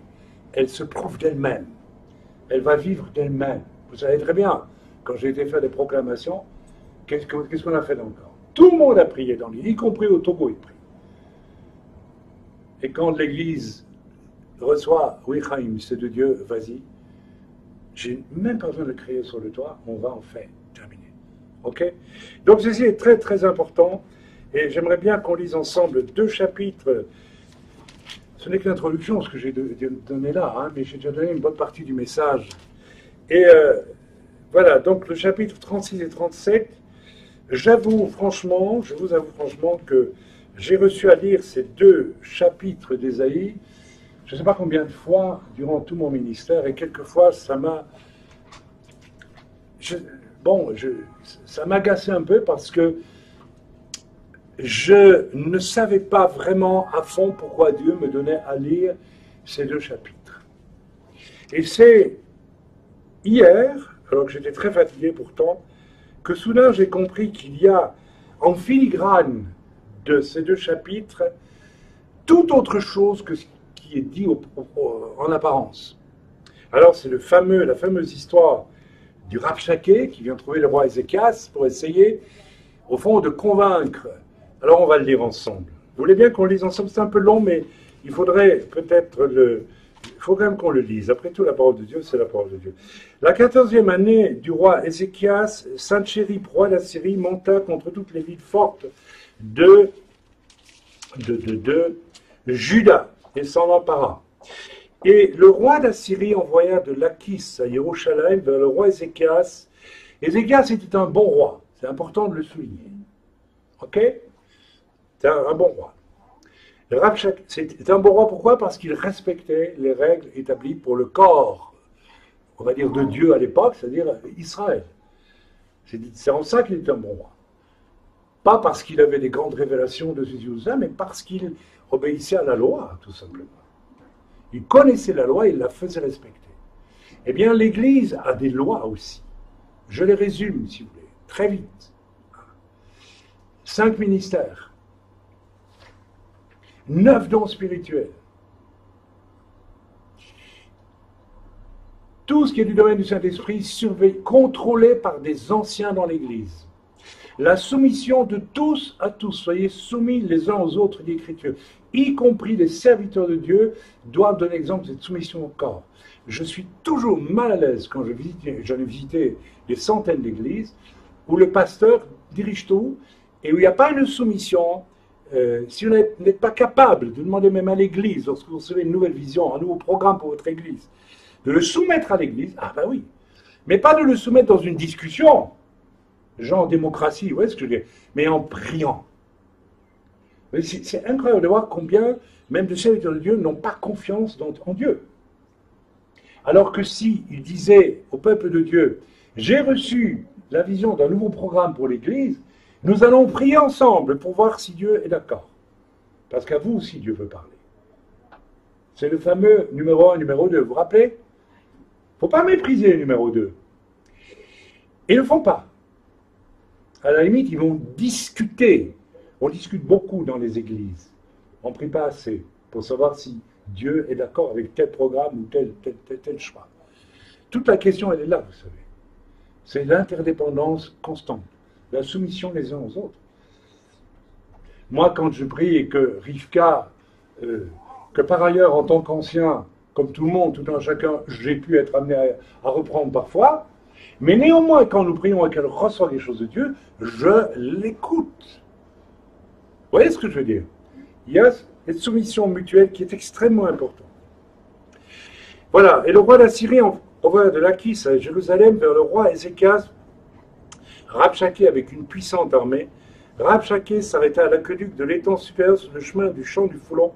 Elle se prouve d'elle-même. Elle va vivre d'elle-même. Vous savez très bien, quand j'ai été faire des proclamations, qu'est-ce qu'on a fait dans le corps? Tout le monde a prié dans l'île, y compris au Togo, il prie. Et quand l'Église reçoit, oui, Chaim, c'est de Dieu, vas-y, j'ai même pas besoin de crier sur le toit, on va en faire, terminer. Ok? Donc ceci est très très important, et j'aimerais bien qu'on lise ensemble 2 chapitres. Ce n'est que l'introduction, ce que j'ai donné là, hein, mais j'ai déjà donné une bonne partie du message. Et voilà, donc le chapitre 36 et 37, je vous avoue franchement que j'ai reçu à lire ces 2 chapitres d'Ésaïe, je ne sais pas combien de fois durant tout mon ministère, et quelquefois ça m'a... ça m'agaçait un peu parce que je ne savais pas vraiment à fond pourquoi Dieu me donnait à lire ces 2 chapitres. Et c'est hier, alors que j'étais très fatigué pourtant, que soudain j'ai compris qu'il y a en filigrane de ces 2 chapitres toute autre chose que ce qui est dit en apparence. Alors c'est la fameuse histoire du Rabshakeh qui vient trouver le roi Ézéchias pour essayer, au fond, de convaincre. Alors on va le lire ensemble. Vous voulez bien qu'on le lise ensemble? C'est un peu long, mais il faudrait peut-être il faut quand même qu'on le lise. Après tout, la parole de Dieu, c'est la parole de Dieu. La 14e année du roi Ézéchias, Sanchérib, roi d'Assyrie, monta contre toutes les villes fortes de Juda et s'en empara. Et le roi d'Assyrie envoya de Lachis à Jérusalem vers le roi Ézéchias. Ézéchias était un bon roi. C'est important de le souligner. Ok? C'est un bon roi. C'est un bon roi, pourquoi? Parce qu'il respectait les règles établies pour le corps, on va dire, de Dieu à l'époque, c'est-à-dire Israël. C'est en ça qu'il était un bon roi. Pas parce qu'il avait des grandes révélations de Jésus, mais parce qu'il obéissait à la loi, tout simplement. Il connaissait la loi, il la faisait respecter. Eh bien, l'Église a des lois aussi. Je les résume, si vous voulez, très vite. 5 ministères. 9 dons spirituels. Tout ce qui est du domaine du Saint-Esprit, contrôlé par des anciens dans l'Église. La soumission de tous à tous. Soyez soumis les uns aux autres, dit l'Écriture. Y compris les serviteurs de Dieu doivent donner exemple de cette soumission au corps. Je suis toujours mal à l'aise quand j'en ai visité des centaines d'églises où le pasteur dirige tout et où il n'y a pas une soumission. Si vous n'êtes pas capable de demander même à l'église, lorsque vous recevez une nouvelle vision, un nouveau programme pour votre église, de le soumettre à l'église, ah ben oui, mais pas de le soumettre dans une discussion, genre démocratie, vous voyez ce que je veux dire, mais en priant. C'est incroyable de voir combien même les serviteurs de Dieu n'ont pas confiance en Dieu. Alors que si il disait au peuple de Dieu, j'ai reçu la vision d'un nouveau programme pour l'Église, nous allons prier ensemble pour voir si Dieu est d'accord. Parce qu'à vous aussi Dieu veut parler. C'est le fameux numéro 1, numéro 2, vous vous rappelez? Il ne faut pas mépriser le numéro 2. Ils ne le font pas. À la limite, ils vont discuter. On discute beaucoup dans les églises. On ne prie pas assez pour savoir si Dieu est d'accord avec tel programme ou tel choix. Toute la question, elle est là, vous savez. C'est l'interdépendance constante, la soumission les uns aux autres. Moi, quand je prie et que Rivka, que par ailleurs, en tant qu'ancien, comme tout le monde, tout un chacun, j'ai pu être amené à reprendre parfois, mais néanmoins, quand nous prions et qu'elle reçoit les choses de Dieu, je l'écoute. Vous voyez ce que je veux dire? Il y a cette soumission mutuelle qui est extrêmement importante. Voilà, et le roi d'Assyrie envoya de Lachish à Jérusalem vers le roi Ézéchias, Rabshakeh avec une puissante armée. Rabshakeh s'arrêta à l'aqueduc de l'étang supérieur sur le chemin du champ du Foulon.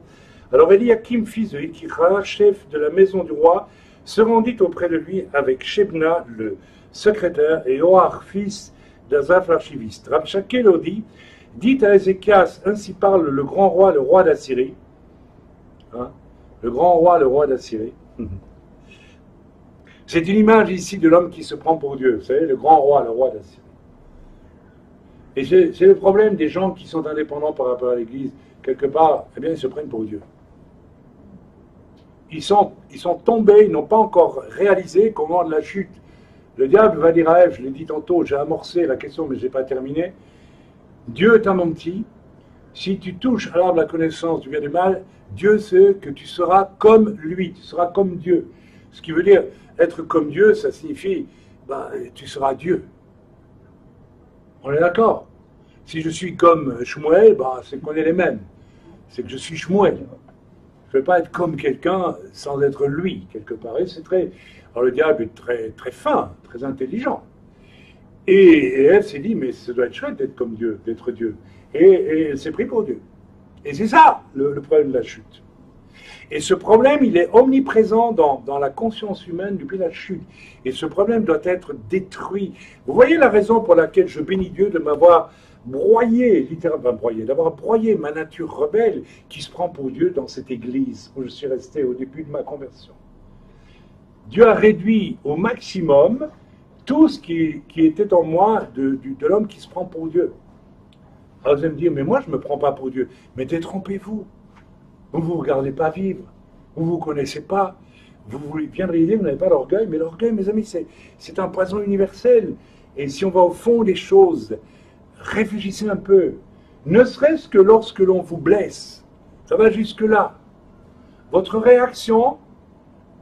Alors Eliakim, fils de Hilkira, chef de la maison du roi, se rendit auprès de lui avec Shebna, le secrétaire, et Joach, fils d'Azaph, l'archiviste. Rabshakeh leur dit, dites à Ézéchias, ainsi parle le grand roi, le roi d'Assyrie. Hein, le grand roi, le roi d'Assyrie. C'est une image ici de l'homme qui se prend pour Dieu, vous savez, le grand roi, le roi d'Assyrie. Et c'est le problème des gens qui sont indépendants par rapport à l'Église. Quelque part, eh bien, ils se prennent pour Dieu. Ils sont tombés, ils n'ont pas encore réalisé qu'au moment de la chute, le diable va dire à Ève, je l'ai dit tantôt, j'ai amorcé la question, mais je n'ai pas terminé. Dieu t'a menti. Si tu touches à l'arbre de la connaissance du bien et du mal, Dieu sait que tu seras comme lui, tu seras comme Dieu. Ce qui veut dire, être comme Dieu, ça signifie, tu seras Dieu. On est d'accord? Si je suis comme Shmuel, c'est qu'on est les mêmes. C'est que je suis Shmuel. Je ne vais pas être comme quelqu'un sans être lui, quelque part. Et c'est très... Alors le diable est très, très fin, très intelligent. Et elle s'est dit, mais ça doit être chouette d'être comme Dieu, d'être Dieu. Et elle s'est pris pour Dieu. Et c'est ça, le problème de la chute. Et ce problème, il est omniprésent dans la conscience humaine depuis la chute. Et ce problème doit être détruit. Vous voyez la raison pour laquelle je bénis Dieu de m'avoir broyé, littéralement broyé, d'avoir broyé ma nature rebelle qui se prend pour Dieu dans cette église où je suis resté au début de ma conversion. Dieu a réduit au maximum tout ce qui était en moi de l'homme qui se prend pour Dieu. Alors vous allez me dire, mais moi je ne me prends pas pour Dieu. Mais détrompez-vous. Vous ne vous regardez pas vivre. Vous ne vous connaissez pas. Vous viendrez dire, vous n'avez pas d'orgueil. Mais l'orgueil, mes amis, c'est un poison universel. Et si on va au fond des choses, réfléchissez un peu. Ne serait-ce que lorsque l'on vous blesse. Ça va jusque-là. Votre réaction,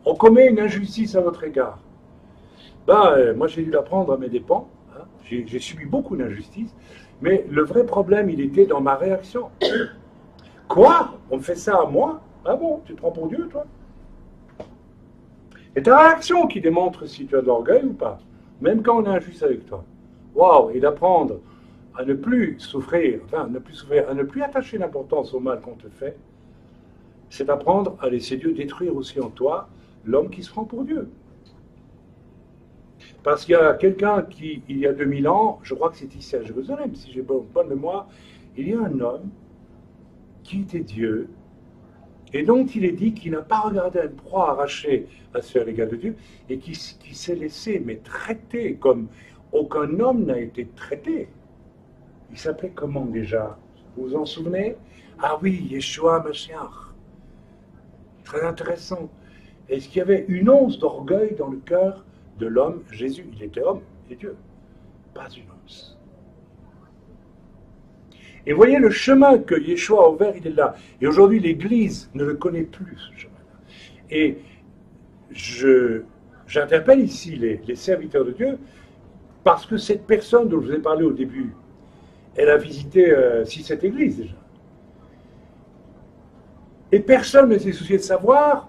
on commet une injustice à votre égard. Moi, j'ai dû l'apprendre à mes dépens. Hein. J'ai subi beaucoup d'injustices. Mais le vrai problème, il était dans ma réaction. Quoi? On me fait ça à moi? Ah bon? Tu te prends pour Dieu, toi? Et ta réaction qui démontre si tu as de l'orgueil ou pas. Même quand on est injuste avec toi. Waouh! Et d'apprendre à ne plus souffrir, à ne plus attacher l'importance au mal qu'on te fait, c'est apprendre à laisser Dieu détruire aussi en toi l'homme qui se prend pour Dieu. Parce qu'il y a quelqu'un qui, il y a 2000 ans, je crois que c'est ici à Jérusalem, si j'ai bonne mémoire, il y a un homme qui était Dieu, et dont il est dit qu'il n'a pas regardé une proie arrachée à se faire l'égal de Dieu, et qui s'est laissé traiter comme aucun homme n'a été traité. Il s'appelait comment déjà? Vous vous en souvenez? Ah oui, Yeshua Mashiach. Très intéressant. Est-ce qu'il y avait une once d'orgueil dans le cœur de l'homme Jésus? Il était homme et Dieu. Pas une once. Et voyez le chemin que Yeshua a ouvert, il est là. Et aujourd'hui, l'Église ne le connaît plus, ce chemin-là. Et j'interpelle ici les serviteurs de Dieu, parce que cette personne dont je vous ai parlé au début, elle a visité cette Église déjà. Et personne ne s'est soucié de savoir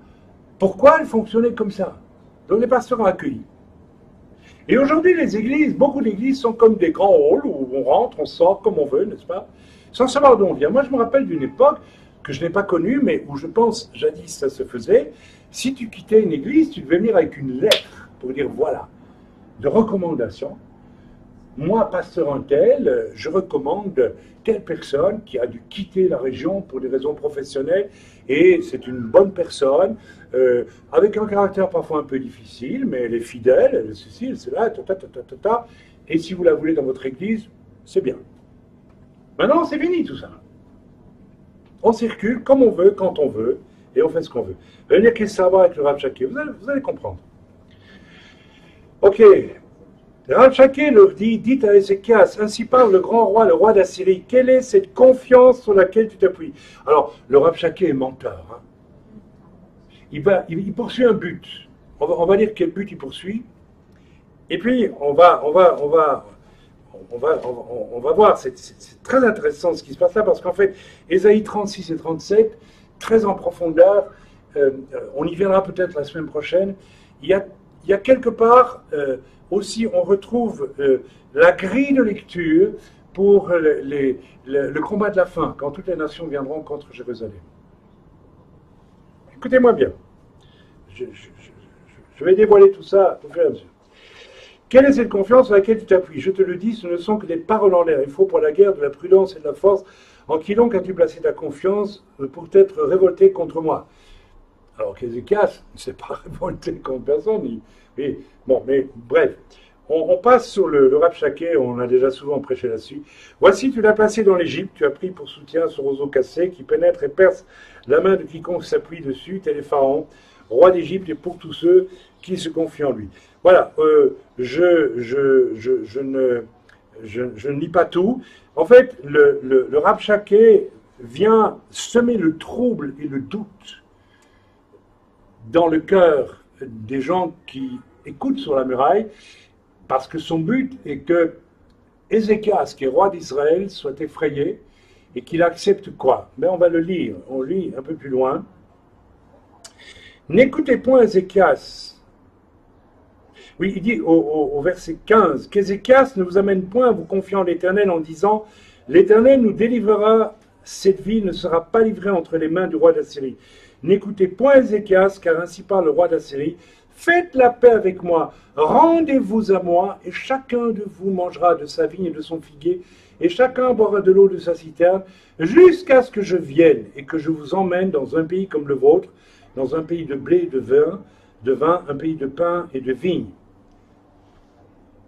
pourquoi elle fonctionnait comme ça. Donc les pasteurs ont accueilli. Et aujourd'hui, les églises, beaucoup d'églises sont comme des grands halls où on rentre, on sort comme on veut, n'est-ce pas? sans savoir d'où on vient. Moi, je me rappelle d'une époque que je n'ai pas connue, mais où je pense, jadis, ça se faisait. Si tu quittais une église, tu devais venir avec une lettre pour dire, voilà, de recommandation. Moi, pasteur un tel, je recommande telle personne qui a dû quitter la région pour des raisons professionnelles, et c'est une bonne personne, avec un caractère parfois un peu difficile, mais elle est fidèle, elle est ceci, elle est cela, et si vous la voulez dans votre église, c'est bien. Maintenant, c'est fini tout ça. On circule comme on veut, quand on veut, et on fait ce qu'on veut. Vous allez dire qu'est-ce que ça va avec le Rabshakeh, vous allez comprendre. Ok. Le Rabshakeh leur dit, dites à Ézéchias, ainsi parle le grand roi, le roi d'Assyrie, quelle est cette confiance sur laquelle tu t'appuies? Alors, le Rabshakeh est menteur. Hein. Il poursuit un but. On va dire quel but il poursuit. Et puis, on va voir, c'est très intéressant ce qui se passe là, parce qu'en fait, Ésaïe 36 et 37, très en profondeur, on y viendra peut-être la semaine prochaine, il y a quelque part, aussi, on retrouve la grille de lecture pour le combat de la fin, quand toutes les nations viendront contre Jérusalem. Écoutez-moi bien, je vais dévoiler tout ça au fur et à mesure. Quelle est cette confiance sur laquelle tu t'appuies? Je te le dis, ce ne sont que des paroles en l'air. Il faut pour la guerre de la prudence et de la force. En qui donc as-tu placé ta confiance pour t'être révolté contre moi? Alors qu'Ézéchias ne s'est pas révolté contre personne. Mais bref. On passe sur le Rabshakeh, on a déjà souvent prêché là-dessus. Voici, tu l'as placé dans l'Égypte, tu as pris pour soutien ce roseau cassé qui pénètre et perce la main de quiconque s'appuie dessus, tel est Pharaon, roi d'Égypte, et pour tous ceux qui se confient en lui. Voilà, je ne lis pas tout. En fait, le Rabshakeh vient semer le trouble et le doute dans le cœur des gens qui écoutent sur la muraille, parce que son but est que Ézéchias, qui est roi d'Israël, soit effrayé et qu'il accepte quoi? Ben, on va le lire, on lit un peu plus loin. N'écoutez point Ézéchias. Oui, il dit au verset 15 qu'Ézéchias ne vous amène point à vous confier en l'Éternel en disant l'Éternel nous délivrera, cette ville ne sera pas livrée entre les mains du roi d'Assyrie. N'écoutez point Ézéchias, car ainsi parle le roi d'Assyrie. Faites la paix avec moi, rendez-vous à moi, et chacun de vous mangera de sa vigne et de son figuier, et chacun boira de l'eau de sa citerne, jusqu'à ce que je vienne et que je vous emmène dans un pays comme le vôtre, dans un pays de blé et de vin, un pays de pain et de vigne.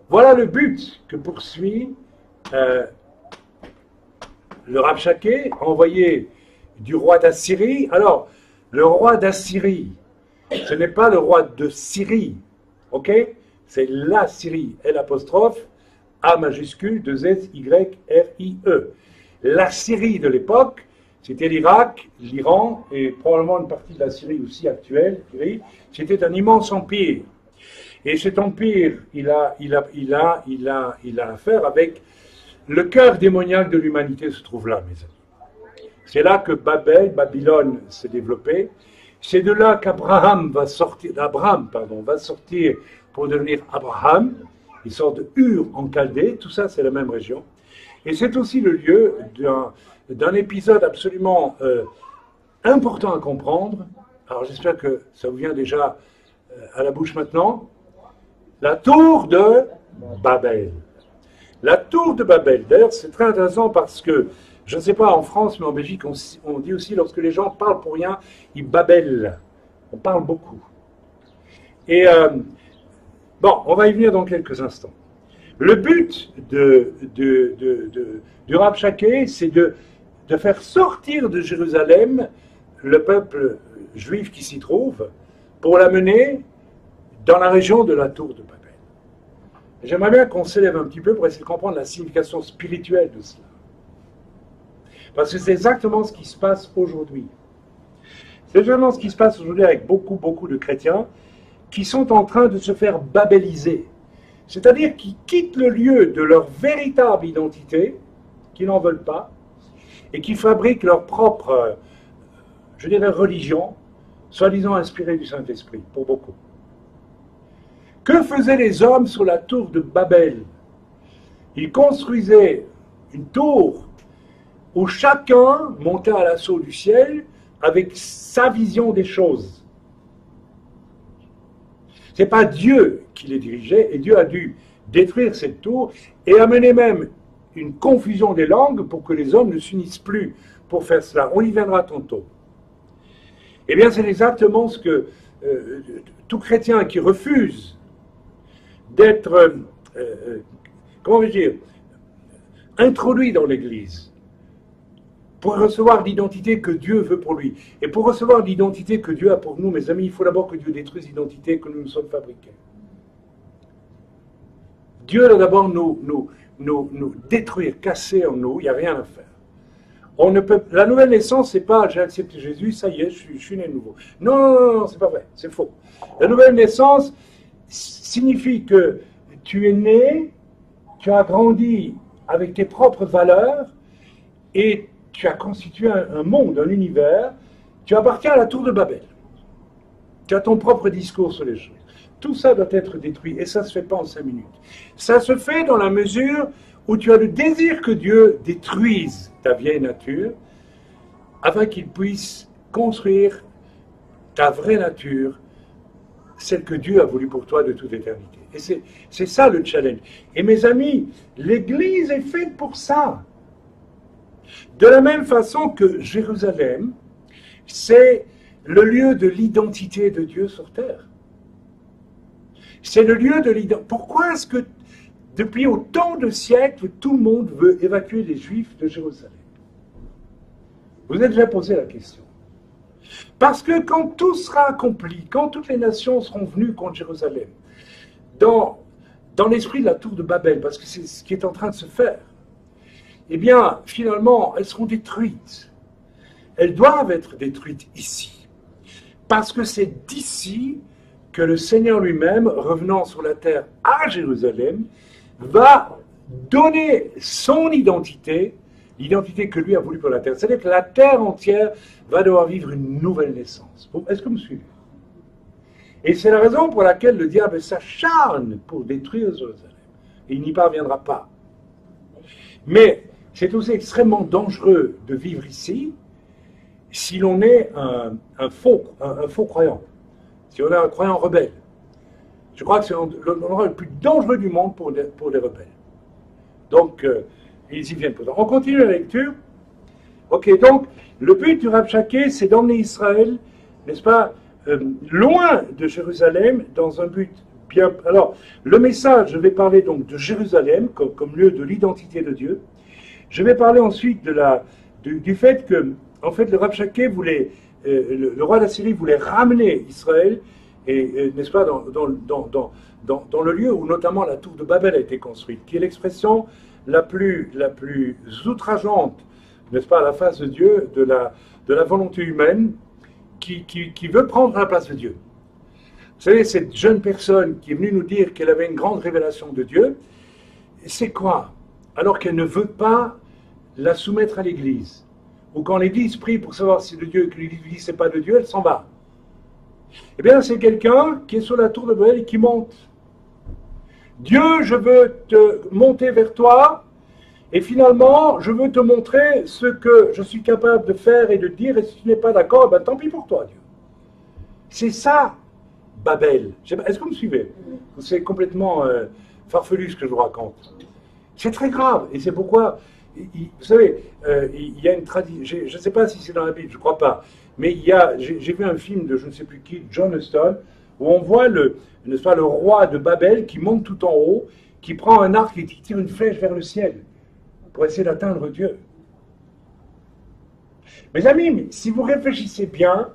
Voilà le but que poursuit le Rabshakeh, envoyé du roi d'Assyrie. Alors, le roi d'Assyrie, ce n'est pas le roi de Syrie, ok? C'est la Syrie, L apostrophe, A majuscule, 2S-Y-R-I-E. La Syrie de l'époque, c'était l'Irak, l'Iran et probablement une partie de la Syrie aussi actuelle. C'était un immense empire. Et cet empire, il a affaire avec le cœur démoniaque de l'humanité se trouve là, mes amis. C'est là que Babylone s'est développée. C'est de là qu'Abraham va sortir pour devenir Abraham. Il sort de Ur en Chaldée, tout ça c'est la même région. Et c'est aussi le lieu d'un épisode absolument important à comprendre. Alors j'espère que ça vous vient déjà à la bouche maintenant. La tour de Babel. La tour de Babel. D'ailleurs c'est très intéressant parce que, je ne sais pas en France, mais en Belgique, on dit aussi lorsque les gens parlent pour rien, ils babellent. On parle beaucoup. Et bon, on va y venir dans quelques instants. Le but du Rabshakeh, c'est de faire sortir de Jérusalem le peuple juif qui s'y trouve pour l'amener dans la région de la tour de Babel. J'aimerais bien qu'on s'élève un petit peu pour essayer de comprendre la signification spirituelle de cela. Parce que c'est exactement ce qui se passe aujourd'hui. C'est exactement ce qui se passe aujourd'hui avec beaucoup de chrétiens qui sont en train de se faire babéliser. C'est-à-dire qu'ils quittent le lieu de leur véritable identité, qu'ils n'en veulent pas, et qui fabriquent leur propre, religion, soi-disant inspirée du Saint-Esprit, pour beaucoup. Que faisaient les hommes sur la tour de Babel? Ils construisaient une tour où chacun montait à l'assaut du ciel avec sa vision des choses. Ce n'est pas Dieu qui les dirigeait, et Dieu a dû détruire cette tour et amener même une confusion des langues pour que les hommes ne s'unissent plus pour faire cela. On y viendra tantôt. Eh bien, c'est exactement ce que tout chrétien qui refuse d'être, comment vais-je dire, introduit dans l'Église, pour recevoir l'identité que Dieu veut pour lui. Et pour recevoir l'identité que Dieu a pour nous, mes amis, il faut d'abord que Dieu détruise l'identité que nous nous sommes fabriqués. Dieu doit d'abord nous détruire, casser en nous, il n'y a rien à faire. On ne peut, la nouvelle naissance, c'est pas j'ai accepté Jésus, ça y est, je suis né de nouveau. Non, non, non, non, c'est pas vrai, c'est faux. La nouvelle naissance signifie que tu es né, tu as grandi avec tes propres valeurs et tu as constitué un monde, un univers. Tu appartiens à la tour de Babel. Tu as ton propre discours sur les choses. Tout ça doit être détruit et ça ne se fait pas en 5 minutes. Ça se fait dans la mesure où tu as le désir que Dieu détruise ta vieille nature afin qu'il puisse construire ta vraie nature, celle que Dieu a voulu pour toi de toute éternité. Et c'est ça le challenge. Et mes amis, l'Église est faite pour ça. De la même façon que Jérusalem, c'est le lieu de l'identité de Dieu sur terre. C'est le lieu de l'identité. Pourquoi est-ce que depuis autant de siècles, tout le monde veut évacuer les Juifs de Jérusalem? Vous avez déjà posé la question. Parce que quand tout sera accompli, quand toutes les nations seront venues contre Jérusalem, dans l'esprit de la tour de Babel, parce que c'est ce qui est en train de se faire, eh bien, finalement, elles seront détruites. Elles doivent être détruites ici. Parce que c'est d'ici que le Seigneur lui-même, revenant sur la terre à Jérusalem, va donner son identité, l'identité que lui a voulu pour la terre. C'est-à-dire que la terre entière va devoir vivre une nouvelle naissance. Est-ce que vous me suivez? Et c'est la raison pour laquelle le diable s'acharne pour détruire Jérusalem. Et il n'y parviendra pas. Mais c'est aussi extrêmement dangereux de vivre ici si l'on est un faux croyant, si on est un croyant rebelle. Je crois que c'est l'endroit le plus dangereux du monde pour les rebelles. Donc, ils y viennent pour ça. On continue la lecture. Ok, donc, le but du Rabshakeh, c'est d'emmener Israël, n'est-ce pas, loin de Jérusalem, dans un but bien... Alors, le message, je vais parler donc de Jérusalem, comme lieu de l'identité de Dieu. Je vais parler ensuite du fait que, en fait, le Rabshakeh voulait, le roi d'Assyrie voulait ramener Israël, n'est-ce pas, dans le lieu où notamment la tour de Babel a été construite, qui est l'expression la plus outrageante, n'est-ce pas, à la face de Dieu, de la volonté humaine qui veut prendre la place de Dieu. Vous savez, cette jeune personne qui est venue nous dire qu'elle avait une grande révélation de Dieu, c'est quoi? Alors qu'elle ne veut pas la soumettre à l'Église. Ou quand l'Église prie pour savoir si c'est de Dieu et que l'Église dit c'est pas de Dieu, elle s'en va. Eh bien, c'est quelqu'un qui est sur la tour de Babel et qui monte. Dieu, je veux te monter vers toi, et finalement, je veux te montrer ce que je suis capable de faire et de dire, et si tu n'es pas d'accord, ben tant pis pour toi, Dieu. C'est ça, Babel. Est-ce que vous me suivez? C'est complètement farfelu ce que je vous raconte. C'est très grave, et c'est pourquoi, vous savez, il y a une tradition, je ne sais pas si c'est dans la Bible, je ne crois pas, mais j'ai vu un film de je ne sais plus qui, John Huston, où on voit n'est-ce pas, le roi de Babel qui monte tout en haut, qui prend un arc et qui tire une flèche vers le ciel pour essayer d'atteindre Dieu. Mes amis, si vous réfléchissez bien,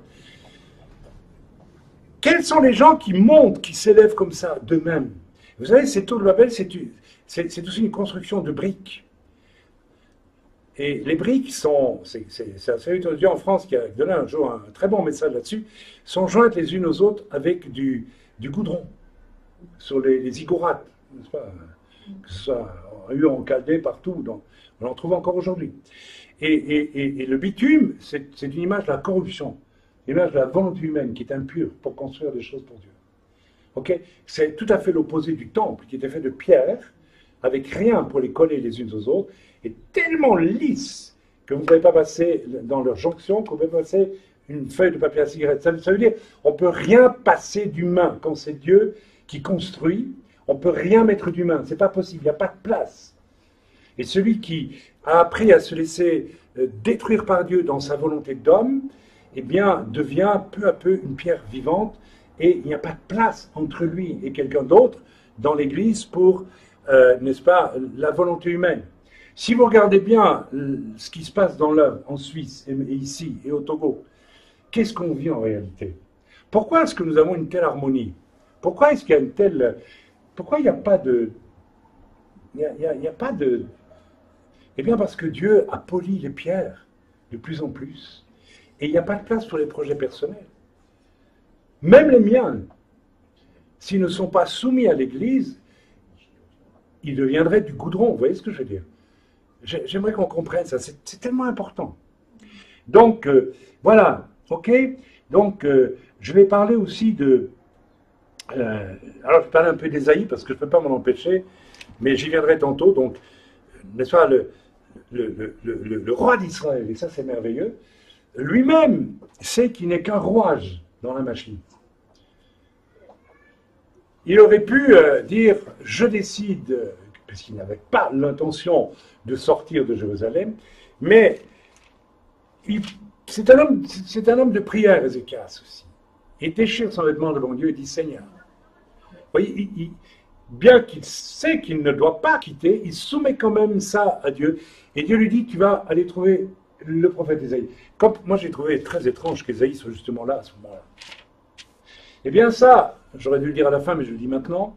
quels sont les gens qui montent, qui s'élèvent comme ça d'eux-mêmes? Vous savez, cette tour de Babel, c'est aussi une construction de briques. Et les briques c'est un serviteur de Dieu en France qui a donné un jour un très bon message là-dessus, sont jointes les unes aux autres avec du goudron sur les ziggourats, n'est-ce pas, que ce soit en Chaldée, partout, donc on en trouve encore aujourd'hui. Et le bitume, c'est une image de la corruption, une image de la volonté humaine qui est impure pour construire des choses pour Dieu. Okay? C'est tout à fait l'opposé du temple qui était fait de pierre, avec rien pour les coller les unes aux autres, et tellement lisse que vous ne pouvez pas passer dans leur jonction, que vous pouvez passer une feuille de papier à cigarette. Ça veut dire on ne peut rien passer d'humain. Quand c'est Dieu qui construit, on ne peut rien mettre d'humain. Ce n'est pas possible, il n'y a pas de place. Et celui qui a appris à se laisser détruire par Dieu dans sa volonté d'homme, eh bien, devient peu à peu une pierre vivante et il n'y a pas de place entre lui et quelqu'un d'autre dans l'Église pour, n'est-ce pas, la volonté humaine. Si vous regardez bien ce qui se passe dans l'œuvre en Suisse et ici et au Togo, qu'est-ce qu'on vit en réalité? Pourquoi est-ce que nous avons une telle harmonie? Pourquoi est-ce qu'il y a une telle... Pourquoi il n'y a pas de... Il n'y a pas de... Eh bien parce que Dieu a poli les pierres de plus en plus. Et il n'y a pas de place pour les projets personnels. Même les miens, s'ils ne sont pas soumis à l'Église, ils deviendraient du goudron. Vous voyez ce que je veux dire? J'aimerais qu'on comprenne ça. C'est tellement important. Donc, voilà. OK? Donc, je vais parler aussi de... alors, je vais parler un peu d'Ésaïe, parce que je ne peux pas m'en empêcher, mais j'y viendrai tantôt. Donc, n'est-ce pas, le roi d'Israël, et ça c'est merveilleux, lui-même sait qu'il n'est qu'un rouage dans la machine. Il aurait pu dire, je décide, puisqu'il n'avait pas l'intention de sortir de Jérusalem, mais c'est un homme de prière, Ézéchias aussi. Il déchire son vêtement devant Dieu et dit, Seigneur. Vous voyez, bien qu'il sait qu'il ne doit pas quitter, il soumet quand même ça à Dieu. Et Dieu lui dit, tu vas aller trouver le prophète Ésaïe. Comme moi j'ai trouvé très étrange qu'Ésaïe soit justement là à ce moment-là. Eh bien ça, j'aurais dû le dire à la fin, mais je le dis maintenant,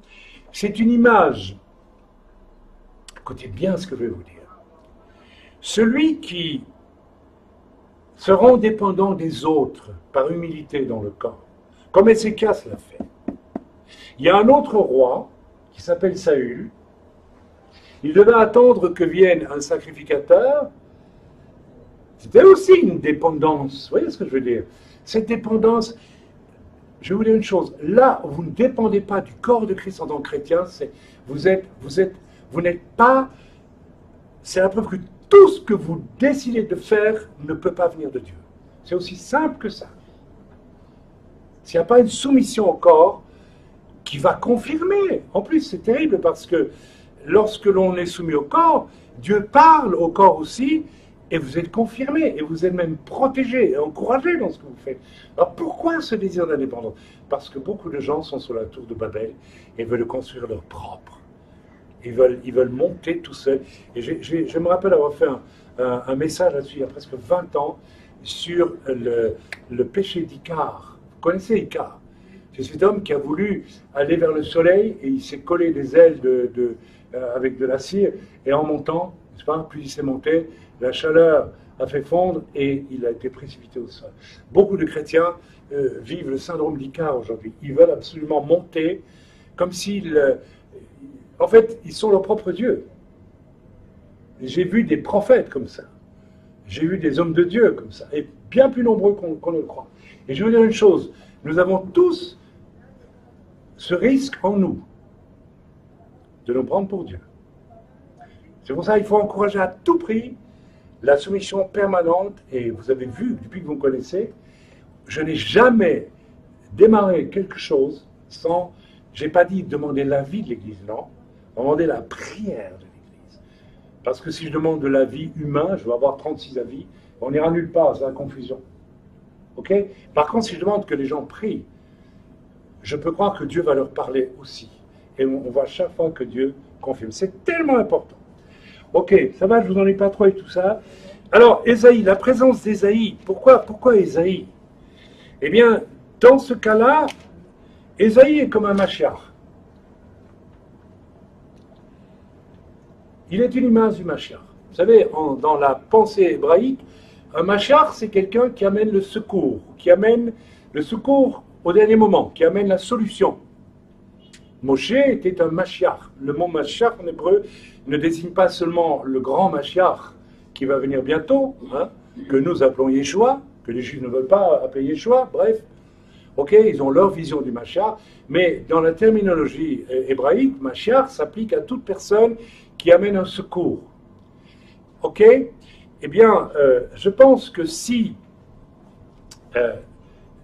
c'est une image. Écoutez bien ce que je vais vous dire. Celui qui se rend dépendant des autres par humilité dans le corps, comme Ézéchias l'a fait. Il y a un autre roi qui s'appelle Saül. Il devait attendre que vienne un sacrificateur. C'était aussi une dépendance. Vous voyez ce que je veux dire? Cette dépendance, je vais vous dire une chose. Là, vous ne dépendez pas du corps de Christ en tant que chrétien. Vous n'êtes pas... C'est la preuve que tout ce que vous décidez de faire ne peut pas venir de Dieu. C'est aussi simple que ça. S'il n'y a pas une soumission au corps qui va confirmer. En plus, c'est terrible parce que lorsque l'on est soumis au corps, Dieu parle au corps aussi, et vous êtes confirmé, et vous êtes même protégé et encouragé dans ce que vous faites. Alors pourquoi ce désir d'indépendance? Parce que beaucoup de gens sont sur la tour de Babel et veulent construire leur propre. Ils veulent monter tout seuls. Et je me rappelle avoir fait un message là-dessus il y a presque 20 ans sur le péché d'Icare. Vous connaissez Icare? C'est cet homme qui a voulu aller vers le soleil et il s'est collé des ailes avec de la cire et en montant, n'est-ce pas, plus il s'est monté, la chaleur a fait fondre et il a été précipité au sol. Beaucoup de chrétiens vivent le syndrome d'Icare aujourd'hui. Ils veulent absolument monter comme s'ils... en fait, ils sont leur propre Dieu. J'ai vu des prophètes comme ça. J'ai vu des hommes de Dieu comme ça. Et bien plus nombreux qu'on ne le croit. Et je veux dire une chose. Nous avons tous ce risque en nous de nous prendre pour Dieu. C'est pour ça qu'il faut encourager à tout prix la soumission permanente. Et vous avez vu, depuis que vous me connaissez, je n'ai jamais démarré quelque chose sans... Je n'ai pas dit demander l'avis de l'Église, non. Demander la prière de l'Église. Parce que si je demande de l'avis humain, je vais avoir 36 avis, on n'ira nulle part, c'est la confusion. Ok? Par contre, si je demande que les gens prient, je peux croire que Dieu va leur parler aussi. Et on voit chaque fois que Dieu confirme. C'est tellement important. Ok, ça va, je vous en ai pas trop et tout ça. Alors, Ésaïe, la présence d'Ésaïe. Pourquoi Ésaïe? Eh bien, dans ce cas-là, Ésaïe est comme un Mashiach. Il est une image du Mashiach. Vous savez, dans la pensée hébraïque, un Mashiach, c'est quelqu'un qui amène le secours au dernier moment, qui amène la solution. Moshe était un Mashiach. Le mot Mashiach en hébreu ne désigne pas seulement le grand Mashiach qui va venir bientôt, hein, que nous appelons Yeshua, que les Juifs ne veulent pas appeler Yeshua, bref. Ok, ils ont leur vision du Mashiach, mais dans la terminologie hébraïque, Mashiach s'applique à toute personne qui amène un secours. Ok? eh bien, je pense que si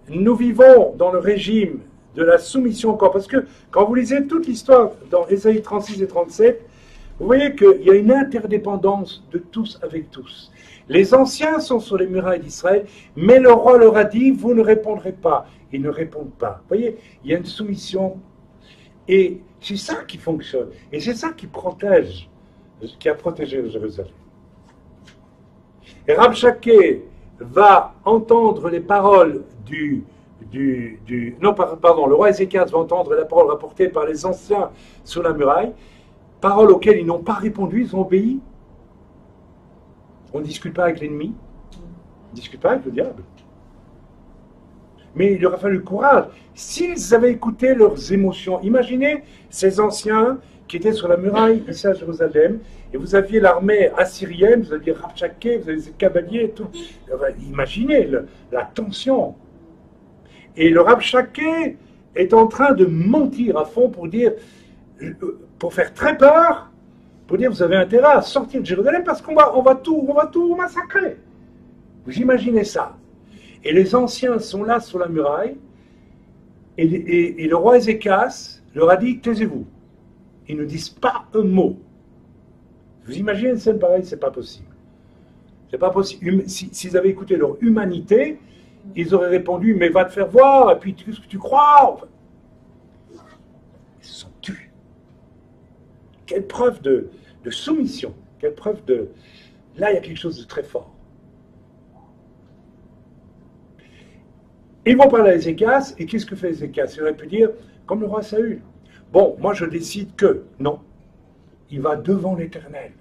nous vivons dans le régime de la soumission encore, parce que quand vous lisez toute l'histoire dans Ésaïe 36 et 37, vous voyez qu'il y a une interdépendance de tous avec tous. Les anciens sont sur les murailles d'Israël, mais le roi leur a dit, vous ne répondrez pas. Ils ne répondent pas. Vous voyez, il y a une soumission. Et c'est ça qui fonctionne. Et c'est ça qui protège, qui a protégé Jérusalem. Et Rabshakeh va entendre les paroles le roi Ézéchias va entendre la parole rapportée par les anciens sur la muraille, paroles auxquelles ils n'ont pas répondu, ils ont obéi. On ne discute pas avec l'ennemi, on ne discute pas avec le diable. Mais il leur a fallu le courage. S'ils avaient écouté leurs émotions, imaginez ces anciens qui étaient sur la muraille ici à Jérusalem, et vous aviez l'armée assyrienne, vous aviez Rabshakeh, vous aviez les cavaliers et tout. Imaginez la tension. Et le Rabshakeh est en train de mentir à fond pour faire très peur, pour dire vous avez intérêt à sortir de Jérusalem parce qu'on va tout massacrer. Vous imaginez ça? Et les anciens sont là sur la muraille, et le roi Ézéchias leur a dit taisez-vous. Ils ne disent pas un mot. Vous imaginez une scène pareille? C'est pas possible. C'est pas possible. S'ils avaient écouté leur humanité, ils auraient répondu, mais va te faire voir, et puis qu'est-ce que tu crois? Enfin, ils se sont tus. Quelle preuve de soumission, quelle preuve de... Là, il y a quelque chose de très fort. Ils vont parler à Ézéchias, et qu'est-ce que fait Ézéchias? Il aurait pu dire, comme le roi Saül, bon, moi je décide que, non, il va devant l'Éternel,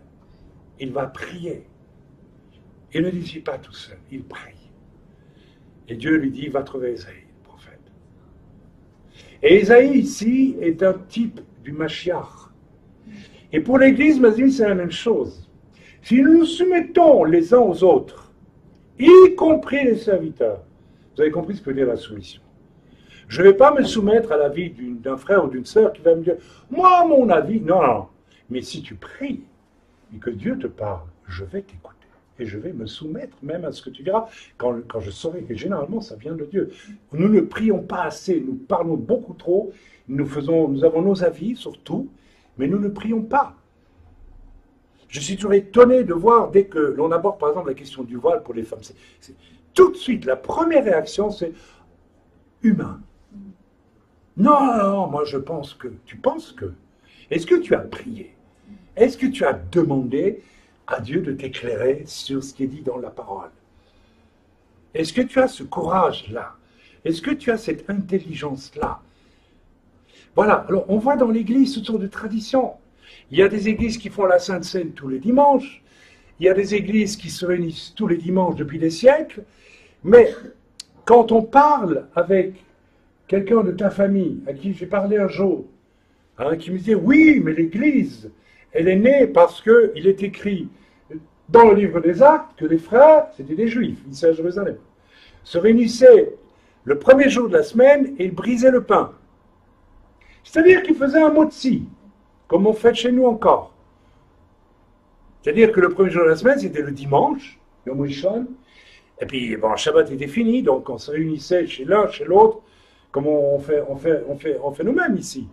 il va prier. Il ne dit pas tout seul, il prie. Et Dieu lui dit, va trouver Ésaïe, le prophète. Et Ésaïe, ici, est un type du Mashiach. Et pour l'Église, c'est la même chose. Si nous nous soumettons les uns aux autres, y compris les serviteurs, vous avez compris ce que veut dire la soumission. Je ne vais pas me soumettre à l'avis d'un frère ou d'une sœur qui va me dire, moi, mon avis, non. Mais si tu pries et que Dieu te parle, je vais t'écouter. Et je vais me soumettre même à ce que tu diras, quand je saurai que généralement ça vient de Dieu. Nous ne prions pas assez, nous parlons beaucoup trop, nous avons nos avis sur tout, mais nous ne prions pas. Je suis toujours étonné de voir, dès que l'on aborde par exemple la question du voile pour les femmes, tout de suite, la première réaction c'est humain. Non, moi je pense que. Tu penses que. Est-ce que tu as prié? Est-ce que tu as demandé à Dieu de t'éclairer sur ce qui est dit dans la parole? Est-ce que tu as ce courage-là? Est-ce que tu as cette intelligence-là? Voilà, alors on voit dans l'Église toutes sortes de traditions. Il y a des églises qui font la Sainte Seine tous les dimanches, il y a des églises qui se réunissent tous les dimanches depuis des siècles, mais quand on parle avec quelqu'un de ta famille, à qui j'ai parlé un jour, qui me disait, oui, mais l'Église, elle est née parce qu'il est écrit dans le livre des Actes que les frères, c'était des Juifs, ici à Jérusalem, se réunissaient le premier jour de la semaine et ils brisaient le pain. C'est-à-dire qu'ils faisaient un motzi, comme on fait chez nous encore. C'est-à-dire que le premier jour de la semaine, c'était le dimanche, Yom Rishon, et puis bon, le Shabbat était fini, donc on se réunissait chez l'un, chez l'autre, comme on fait nous-mêmes ici.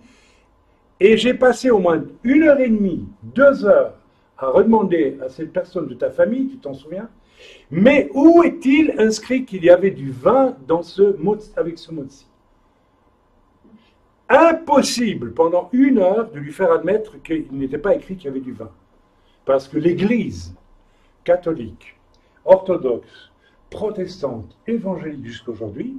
Et j'ai passé au moins 1h30, 2 heures à redemander à cette personne de ta famille, tu t'en souviens, mais où est-il inscrit qu'il y avait du vin dans avec ce motzi? Impossible pendant 1 heure de lui faire admettre qu'il n'était pas écrit qu'il y avait du vin. Parce que l'Église catholique, orthodoxe, protestante, évangélique jusqu'à aujourd'hui,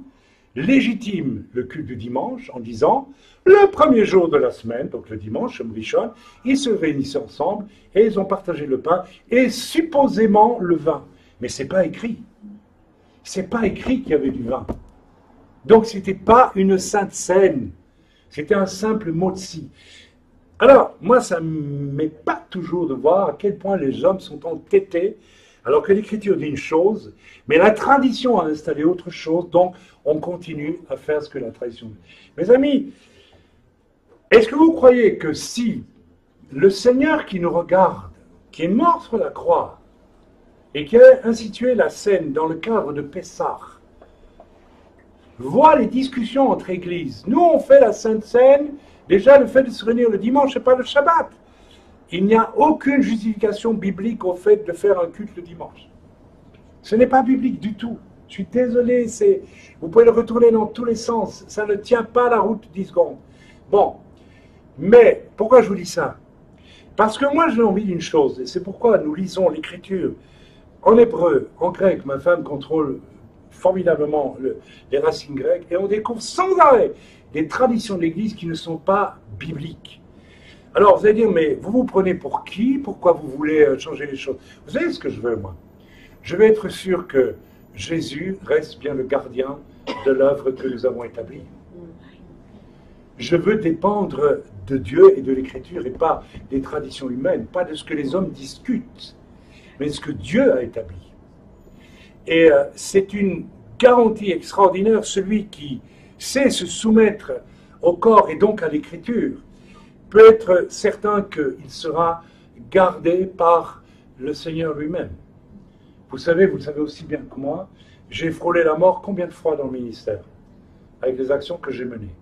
légitime le culte du dimanche en disant le premier jour de la semaine, donc le dimanche, Yom Rishon, ils se réunissaient ensemble et ils ont partagé le pain et supposément le vin. Mais c'est pas écrit. C'est pas écrit qu'il y avait du vin. Donc c'était pas une sainte scène. C'était un simple motzi. Alors, moi, ça ne m'est pas toujours de voir à quel point les hommes sont entêtés, alors que l'Écriture dit une chose, mais la tradition a installé autre chose, donc on continue à faire ce que la tradition dit. Mes amis, est-ce que vous croyez que si le Seigneur qui nous regarde, qui est mort sur la croix, et qui a institué la scène dans le cadre de Pessah, voit les discussions entre églises. Nous, on fait la Sainte Seine, déjà le fait de se réunir le dimanche, c'est pas le Shabbat. Il n'y a aucune justification biblique au fait de faire un culte le dimanche. Ce n'est pas biblique du tout. Je suis désolé, vous pouvez le retourner dans tous les sens. Ça ne tient pas la route 10 secondes. Bon, mais pourquoi je vous dis ça? Parce que moi, j'ai envie d'une chose, et c'est pourquoi nous lisons l'Écriture en hébreu, en grec. Ma femme contrôle formidablement les racines grecques, et on découvre sans arrêt des traditions de l'Église qui ne sont pas bibliques. Alors, vous allez dire, mais vous vous prenez pour qui? Pourquoi vous voulez changer les choses? Vous savez ce que je veux, moi? Je veux être sûr que Jésus reste bien le gardien de l'œuvre que nous avons établie. Je veux dépendre de Dieu et de l'Écriture et pas des traditions humaines, pas de ce que les hommes discutent, mais de ce que Dieu a établi. Et c'est une garantie extraordinaire, celui qui sait se soumettre au corps et donc à l'Écriture peut être certain qu'il sera gardé par le Seigneur lui-même. Vous le savez aussi bien que moi, j'ai frôlé la mort combien de fois dans le ministère, avec les actions que j'ai menées.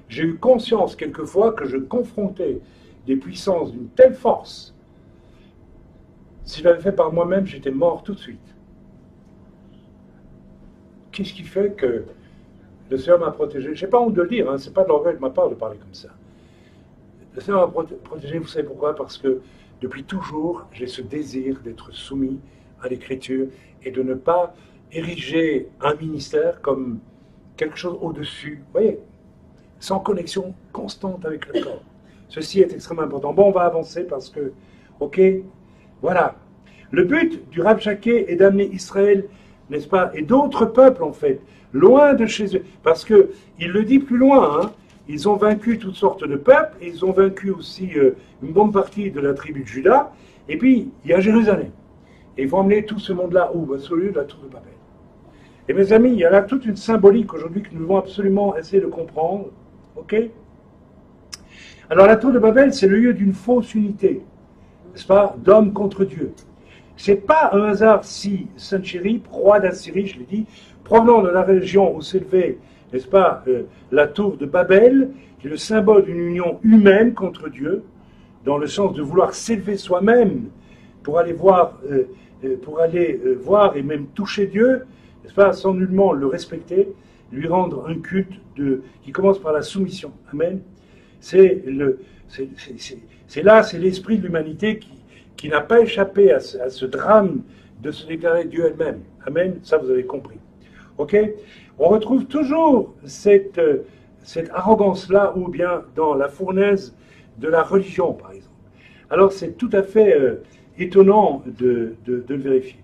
J'ai eu conscience quelquefois que je confrontais des puissances d'une telle force. Si je l'avais fait par moi-même, j'étais mort tout de suite. Qu'est-ce qui fait que le Seigneur m'a protégé? Je n'ai pas honte de le dire, ce n'est pas de l'orgueil de ma part de parler comme ça. Le Seigneur m'a protégé, vous savez pourquoi? Parce que depuis toujours, j'ai ce désir d'être soumis à l'Écriture et de ne pas ériger un ministère comme quelque chose au-dessus. Vous voyez, sans connexion constante avec le corps. Ceci est extrêmement important. Bon, on va avancer parce que, ok, voilà. Le but du Rabshakeh est d'amener Israël, n'est-ce pas, et d'autres peuples en fait, loin de chez eux. Parce que il le dit plus loin, ils ont vaincu toutes sortes de peuples, et ils ont vaincu aussi une bonne partie de la tribu de Juda, et puis il y a Jérusalem. Et ils vont emmener tout ce monde-là où? Sur le lieu de la tour de Babel. Et mes amis, il y a là toute une symbolique aujourd'hui que nous devons absolument essayer de comprendre. Ok? Alors la tour de Babel, c'est le lieu d'une fausse unité, n'est-ce pas, d'homme contre Dieu. C'est pas un hasard si Sanchérib, roi d'Assyrie, je l'ai dit, provenant de la région où s'élevait, n'est-ce pas, la tour de Babel, qui est le symbole d'une union humaine contre Dieu, dans le sens de vouloir s'élever soi-même pour aller voir et même toucher Dieu, n'est-ce pas, sans nullement le respecter, lui rendre un culte qui commence par la soumission. Amen. C'est l'esprit de l'humanité qui n'a pas échappé à ce drame de se déclarer Dieu elle-même. Amen. Ça, vous avez compris. Ok? On retrouve toujours cette arrogance-là, ou bien dans la fournaise de la religion, par exemple. Alors, c'est tout à fait étonnant de le vérifier.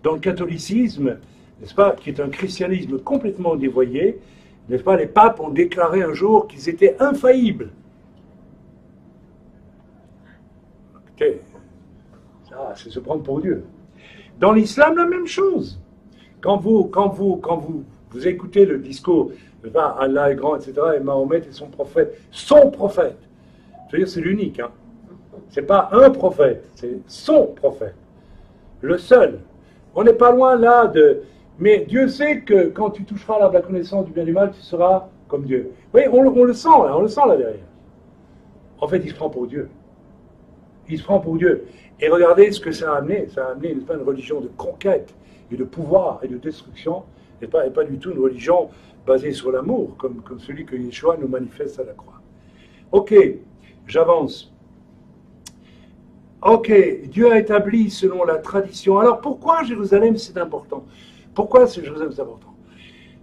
Dans le catholicisme, n'est-ce pas, qui est un christianisme complètement dévoyé, n'est-ce pas, les papes ont déclaré un jour qu'ils étaient infaillibles. Écoutez, ça, c'est se prendre pour Dieu. Dans l'islam, la même chose. Quand vous écoutez le discours, Allah est grand, etc., et Mahomet est son prophète, je veux dire, c'est l'unique, c'est pas un prophète, c'est son prophète, le seul. On n'est pas loin là de... Mais Dieu sait que quand tu toucheras l'arbre de la connaissance du bien et du mal, tu seras comme Dieu. Oui, on le sent là derrière. En fait, il se prend pour Dieu. Il se prend pour Dieu. Et regardez ce que ça a amené. Ça a amené, n'est-ce pas, une religion de conquête et de pouvoir et de destruction, et pas du tout une religion basée sur l'amour, comme celui que Yeshua nous manifeste à la croix. Ok, j'avance. Ok, Dieu a établi selon la tradition. Alors pourquoi Jérusalem c'est important? Pourquoi Jérusalem c'est important?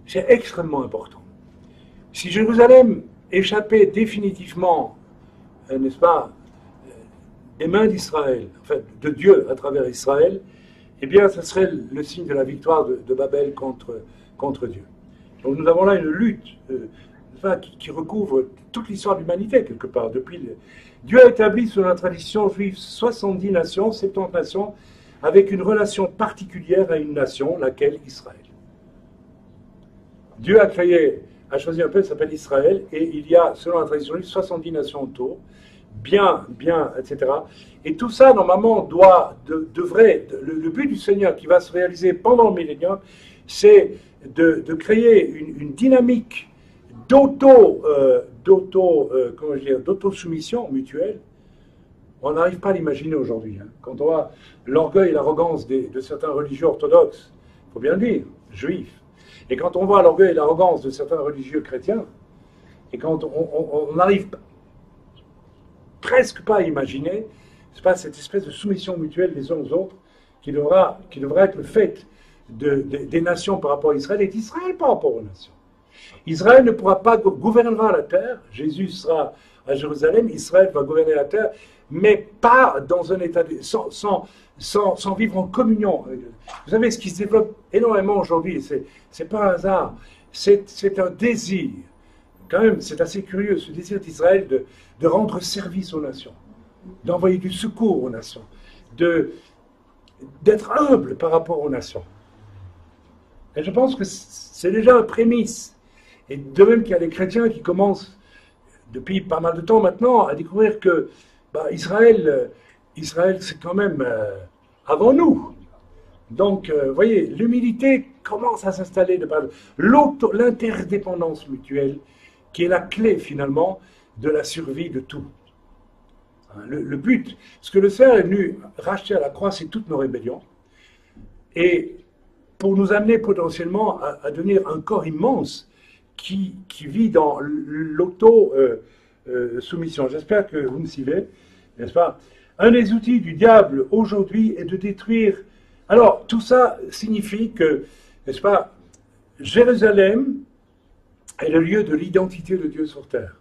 C'est extrêmement important. Si Jérusalem échappait définitivement, n'est-ce pas, des mains d'Israël, enfin de Dieu à travers Israël, eh bien, ce serait le signe de la victoire de Babel contre Dieu. Donc nous avons là une lutte qui recouvre toute l'histoire de l'humanité, quelque part. Dieu a établi selon la tradition juive 70 nations, 70 nations, avec une relation particulière à une nation, laquelle Israël. Dieu a choisi un peuple qui s'appelle Israël, et il y a, selon la tradition juive, 70 nations autour, bien, etc. Et tout ça, normalement, devrait, le but du Seigneur qui va se réaliser pendant le millénium, c'est de créer une dynamique d'auto-soumission mutuelle. On n'arrive pas à l'imaginer aujourd'hui. Hein. Quand on voit l'orgueil et l'arrogance de certains religieux orthodoxes, il faut bien le dire, juifs, et quand on voit l'orgueil et l'arrogance de certains religieux chrétiens, et quand on n'arrive presque pas à imaginer, c'est pas cette espèce de soumission mutuelle les uns aux autres qui devrait être le fait des nations par rapport à Israël et d'Israël par rapport aux nations. Israël ne pourra pas gouverner la terre, Jésus sera à Jérusalem, Israël va gouverner la terre, mais pas dans un état sans vivre en communion. Vous savez, ce qui se développe énormément aujourd'hui, c'est pas un hasard, c'est un désir. Quand même, c'est assez curieux, ce désir d'Israël de rendre service aux nations, d'envoyer du secours aux nations, d'être humble par rapport aux nations. Et je pense que c'est déjà un prémisse. Et de même qu'il y a des chrétiens qui commencent, depuis pas mal de temps maintenant, à découvrir que Israël, c'est quand même avant nous. Donc, vous voyez, l'humilité commence à s'installer de par l'interdépendance mutuelle, qui est la clé, finalement, de la survie de tout. Le but, ce que le Seigneur est venu racheter à la croix, c'est toutes nos rébellions. Et pour nous amener potentiellement à devenir un corps immense qui vit dans l'auto-soumission. J'espère que vous me suivez, n'est-ce pas? Un des outils du diable aujourd'hui est de détruire. Alors, tout ça signifie que, n'est-ce pas, Jérusalem est le lieu de l'identité de Dieu sur terre.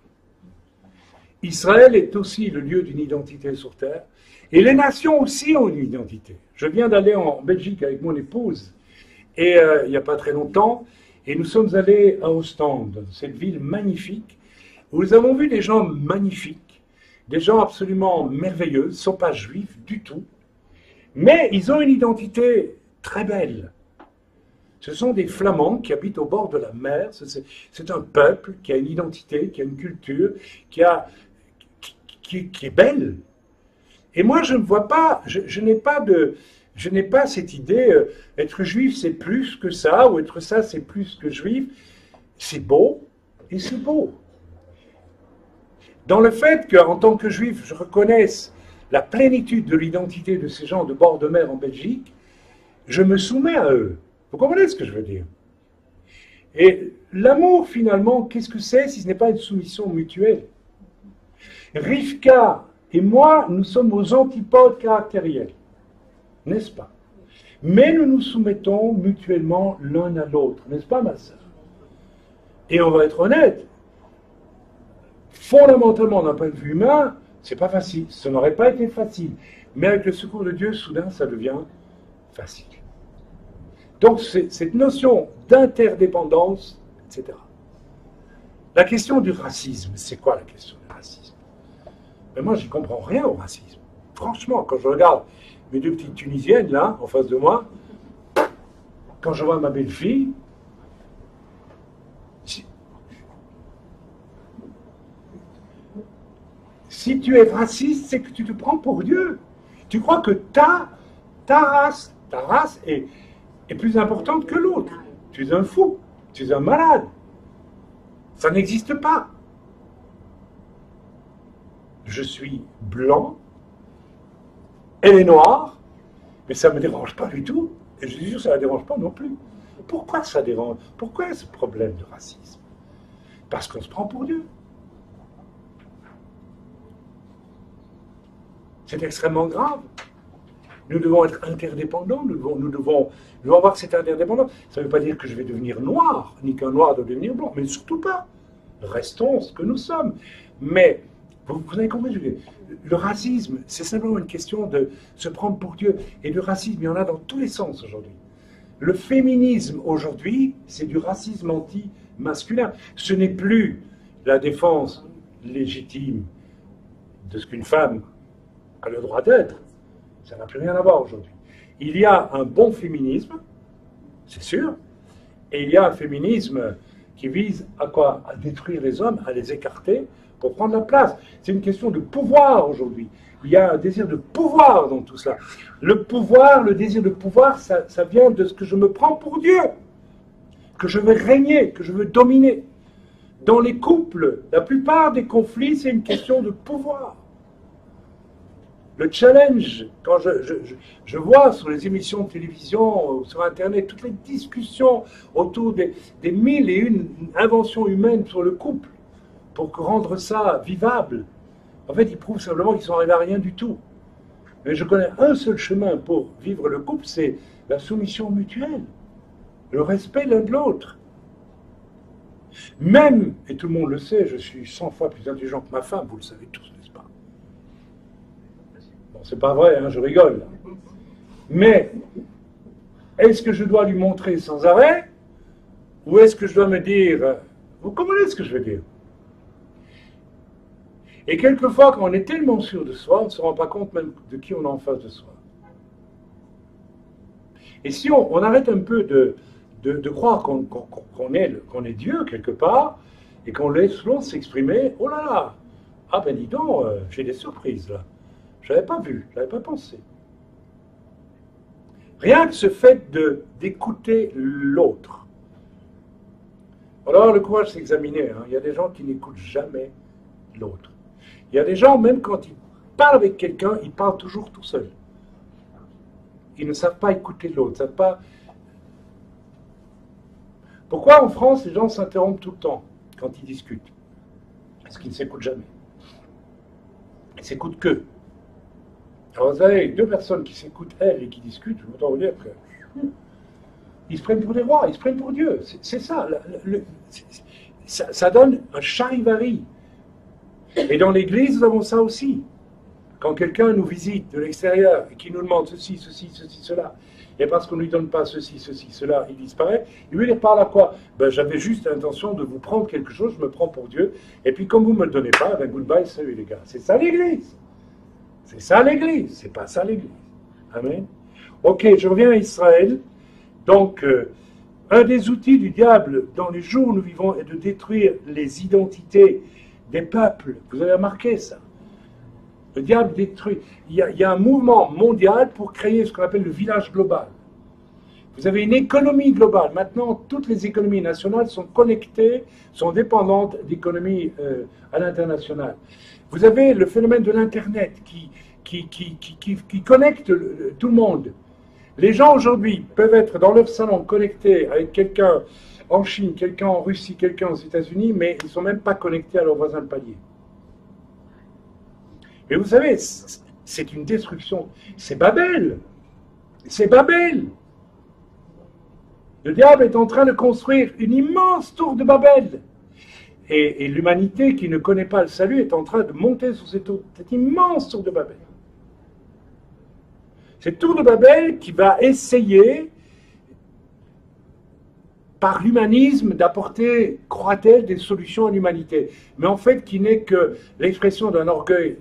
Israël est aussi le lieu d'une identité sur terre. Et les nations aussi ont une identité. Je viens d'aller en Belgique avec mon épouse, et il n'y a pas très longtemps, et nous sommes allés à Ostende, cette ville magnifique, où nous avons vu des gens magnifiques, des gens absolument merveilleux, ils ne sont pas juifs du tout, mais ils ont une identité très belle. Ce sont des Flamands qui habitent au bord de la mer, c'est un peuple qui a une identité, qui a une culture, qui est belle. Et moi, je ne vois pas, je n'ai pas cette idée, être juif c'est plus que ça, ou être ça c'est plus que juif. C'est beau, et c'est beau. Dans le fait qu'en tant que juif, je reconnaisse la plénitude de l'identité de ces gens de bord de mer en Belgique, je me soumets à eux. Vous comprenez ce que je veux dire? Et l'amour, finalement, qu'est-ce que c'est si ce n'est pas une soumission mutuelle? Rivka et moi, nous sommes aux antipodes caractériels, n'est-ce pas? Mais nous nous soumettons mutuellement l'un à l'autre, n'est-ce pas, ma sœur? Et on va être honnête, fondamentalement, d'un point de vue humain, c'est pas facile. Ça n'aurait pas été facile. Mais avec le secours de Dieu, soudain, ça devient facile. Donc, cette notion d'interdépendance, etc. La question du racisme, c'est quoi la question du racisme? Mais moi, je n'y comprends rien au racisme. Franchement, quand je regarde mes deux petites Tunisiennes, là, en face de moi, quand je vois ma belle-fille, si tu es raciste, c'est que tu te prends pour Dieu. Tu crois que ta race est plus importante que l'autre. Tu es un fou, tu es un malade. Ça n'existe pas. Je suis blanc, elle est noire, mais ça ne me dérange pas du tout. Et je suis sûr que ça ne la dérange pas non plus. Pourquoi ça dérange? Pourquoi ce problème de racisme? Parce qu'on se prend pour Dieu. C'est extrêmement grave. Nous devons être interdépendants, nous devons avoir cette indépendance. Ça ne veut pas dire que je vais devenir noir, ni qu'un noir doit devenir blanc, mais surtout pas. Restons ce que nous sommes. Mais, vous avez compris, le racisme, c'est simplement une question de se prendre pour Dieu. Et le racisme, il y en a dans tous les sens aujourd'hui. Le féminisme aujourd'hui, c'est du racisme anti-masculin. Ce n'est plus la défense légitime de ce qu'une femme a le droit d'être. Ça n'a plus rien à voir aujourd'hui. Il y a un bon féminisme, c'est sûr, et il y a un féminisme qui vise à quoi? À détruire les hommes, à les écarter, pour prendre la place. C'est une question de pouvoir aujourd'hui. Il y a un désir de pouvoir dans tout cela. Le pouvoir, le désir de pouvoir, ça vient de ce que je me prends pour Dieu, que je veux régner, que je veux dominer. Dans les couples, la plupart des conflits, c'est une question de pouvoir. Le challenge, quand je vois sur les émissions de télévision ou sur Internet toutes les discussions autour des mille et une inventions humaines sur le couple pour rendre ça vivable, en fait, ils prouvent simplement qu'ils sont arrivés à rien du tout. Mais je connais un seul chemin pour vivre le couple, c'est la soumission mutuelle, le respect l'un de l'autre. Même, et tout le monde le sait, je suis 100 fois plus intelligent que ma femme, vous le savez tous, n'est-ce pas? Bon, c'est pas vrai, hein, je rigole. Là. Mais, est-ce que je dois lui montrer sans arrêt? Ou est-ce que je dois me dire, vous comprenez ce que je veux dire? Et quelquefois, quand on est tellement sûr de soi, on ne se rend pas compte même de qui on est en face de soi. Et si on arrête un peu de croire qu'on est Dieu quelque part, et qu'on laisse l'autre s'exprimer, oh là là, ah ben dis donc, j'ai des surprises là. Je n'avais pas vu, je n'avais pas pensé. Rien que ce fait d'écouter l'autre. On doit avoir le courage de s'examiner. Hein. Il y a des gens qui n'écoutent jamais l'autre. Il y a des gens, même quand ils parlent avec quelqu'un, ils parlent toujours tout seuls. Ils ne savent pas écouter l'autre, ne savent pas... Pourquoi en France, les gens s'interrompent tout le temps quand ils discutent? Parce qu'ils ne s'écoutent jamais. Ils s'écoutent qu'eux. Alors vous avez deux personnes qui s'écoutent, elles, et qui discutent, je vous dire après. Ils se prennent pour des rois, ils se prennent pour Dieu. C'est ça. Ça donne un charivari. Et dans l'Église, nous avons ça aussi. Quand quelqu'un nous visite de l'extérieur et qui nous demande ceci, cela, et parce qu'on ne lui donne pas ceci, cela, il disparaît, il veut dire par là quoi? Ben, j'avais juste l'intention de vous prendre quelque chose, je me prends pour Dieu, et puis comme vous ne me le donnez pas, ben goodbye, salut les gars. C'est ça l'Église. C'est ça l'Église, c'est pas ça l'Église. Amen. Ok, je reviens à Israël. Donc, un des outils du diable dans les jours où nous vivons est de détruire les identités des peuples. Vous avez remarqué ça? Le diable détruit. Il y a un mouvement mondial pour créer ce qu'on appelle le village global. Vous avez une économie globale. Maintenant, toutes les économies nationales sont connectées, sont dépendantes d'économies à l'international. Vous avez le phénomène de l'Internet qui connecte tout le monde. Les gens aujourd'hui peuvent être dans leur salon connectés avec quelqu'un en Chine, quelqu'un en Russie, quelqu'un aux États-Unis, mais ils ne sont même pas connectés à leurs voisins de palier. Mais vous savez, c'est une destruction. C'est Babel. C'est Babel. Le diable est en train de construire une immense tour de Babel. Et l'humanité qui ne connaît pas le salut est en train de monter sur cette immense tour de Babel. Cette tour de Babel qui va essayer, par l'humanisme, d'apporter, croit-elle, des solutions à l'humanité. Mais en fait, qui n'est que l'expression d'un orgueil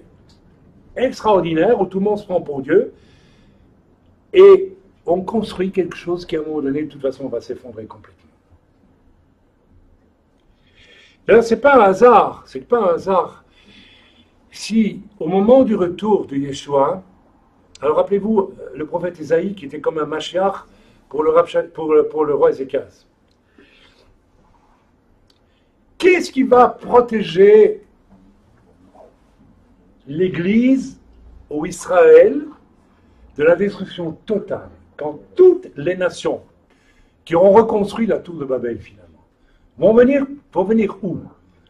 extraordinaire où tout le monde se prend pour Dieu et on construit quelque chose qui, à un moment donné, de toute façon, va s'effondrer complètement. D'ailleurs, c'est pas un hasard, c'est pas un hasard si, au moment du retour de Yeshua, alors rappelez-vous le prophète Isaïe qui était comme un Mashiach pour le roi Ézéchias. Qu'est-ce qui va protéger l'Église ou Israël de la destruction totale quand toutes les nations qui ont reconstruit la tour de Babel finalement vont venir où?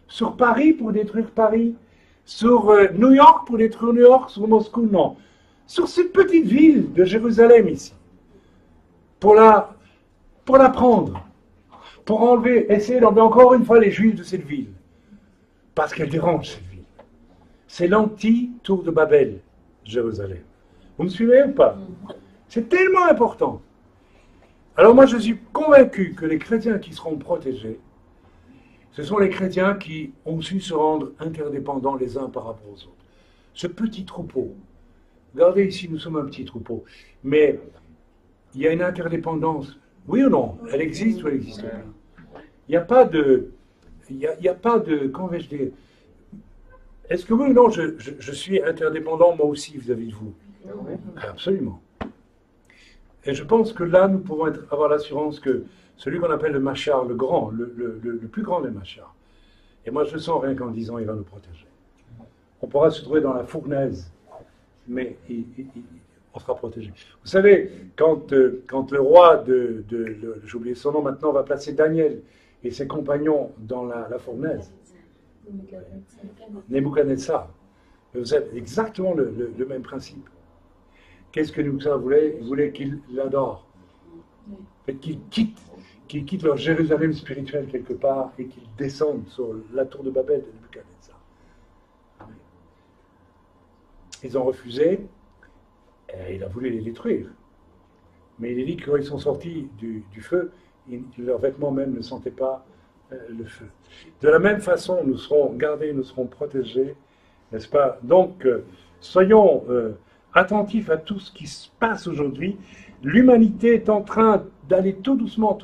Sur Paris pour détruire Paris? Sur New York pour détruire New York? Sur Moscou? Non. Sur cette petite ville de Jérusalem ici. Pour la prendre. Pour essayer d'enlever encore une fois les Juifs de cette ville. Parce qu'elle dérange cette ville. C'est l'anti-tour de Babel, Jérusalem. Vous me suivez ou pas? C'est tellement important. Alors moi je suis convaincu que les chrétiens qui seront protégés, ce sont les chrétiens qui ont su se rendre interdépendants les uns par rapport aux autres. Ce petit troupeau, regardez ici, nous sommes un petit troupeau, mais il y a une interdépendance, oui ou non? Elle existe ou elle n'existe pas? Il n'y a pas de, comment vais-je dire, Est-ce que oui ou non, je suis interdépendant moi aussi vis-à-vis de vous? Absolument. Et je pense que là, nous pouvons avoir l'assurance que celui qu'on appelle le Machar, le grand, le plus grand des Machars, et moi je le sens rien qu'en disant, il va nous protéger. On pourra se trouver dans la fournaise, mais on sera protégé. Vous savez, quand le roi j'ai oublié son nom maintenant, va placer Daniel et ses compagnons dans la fournaise, Nebuchadnezzar, vous avez exactement le même principe. Qu'est-ce que Nebuchadnezzar voulait? Il voulait qu'il l'adore. Qu'ils quittent leur Jérusalem spirituel quelque part et qu'ils descendent sur la tour de Babel de Nebuchadnezzar. Ils ont refusé, et il a voulu les détruire. Mais il est dit que quand ils sont sortis du feu, leurs vêtements même ne sentaient pas le feu. De la même façon, nous serons gardés, nous serons protégés, n'est-ce pas? Donc, soyons attentifs à tout ce qui se passe aujourd'hui. L'humanité est en train d'aller tout doucement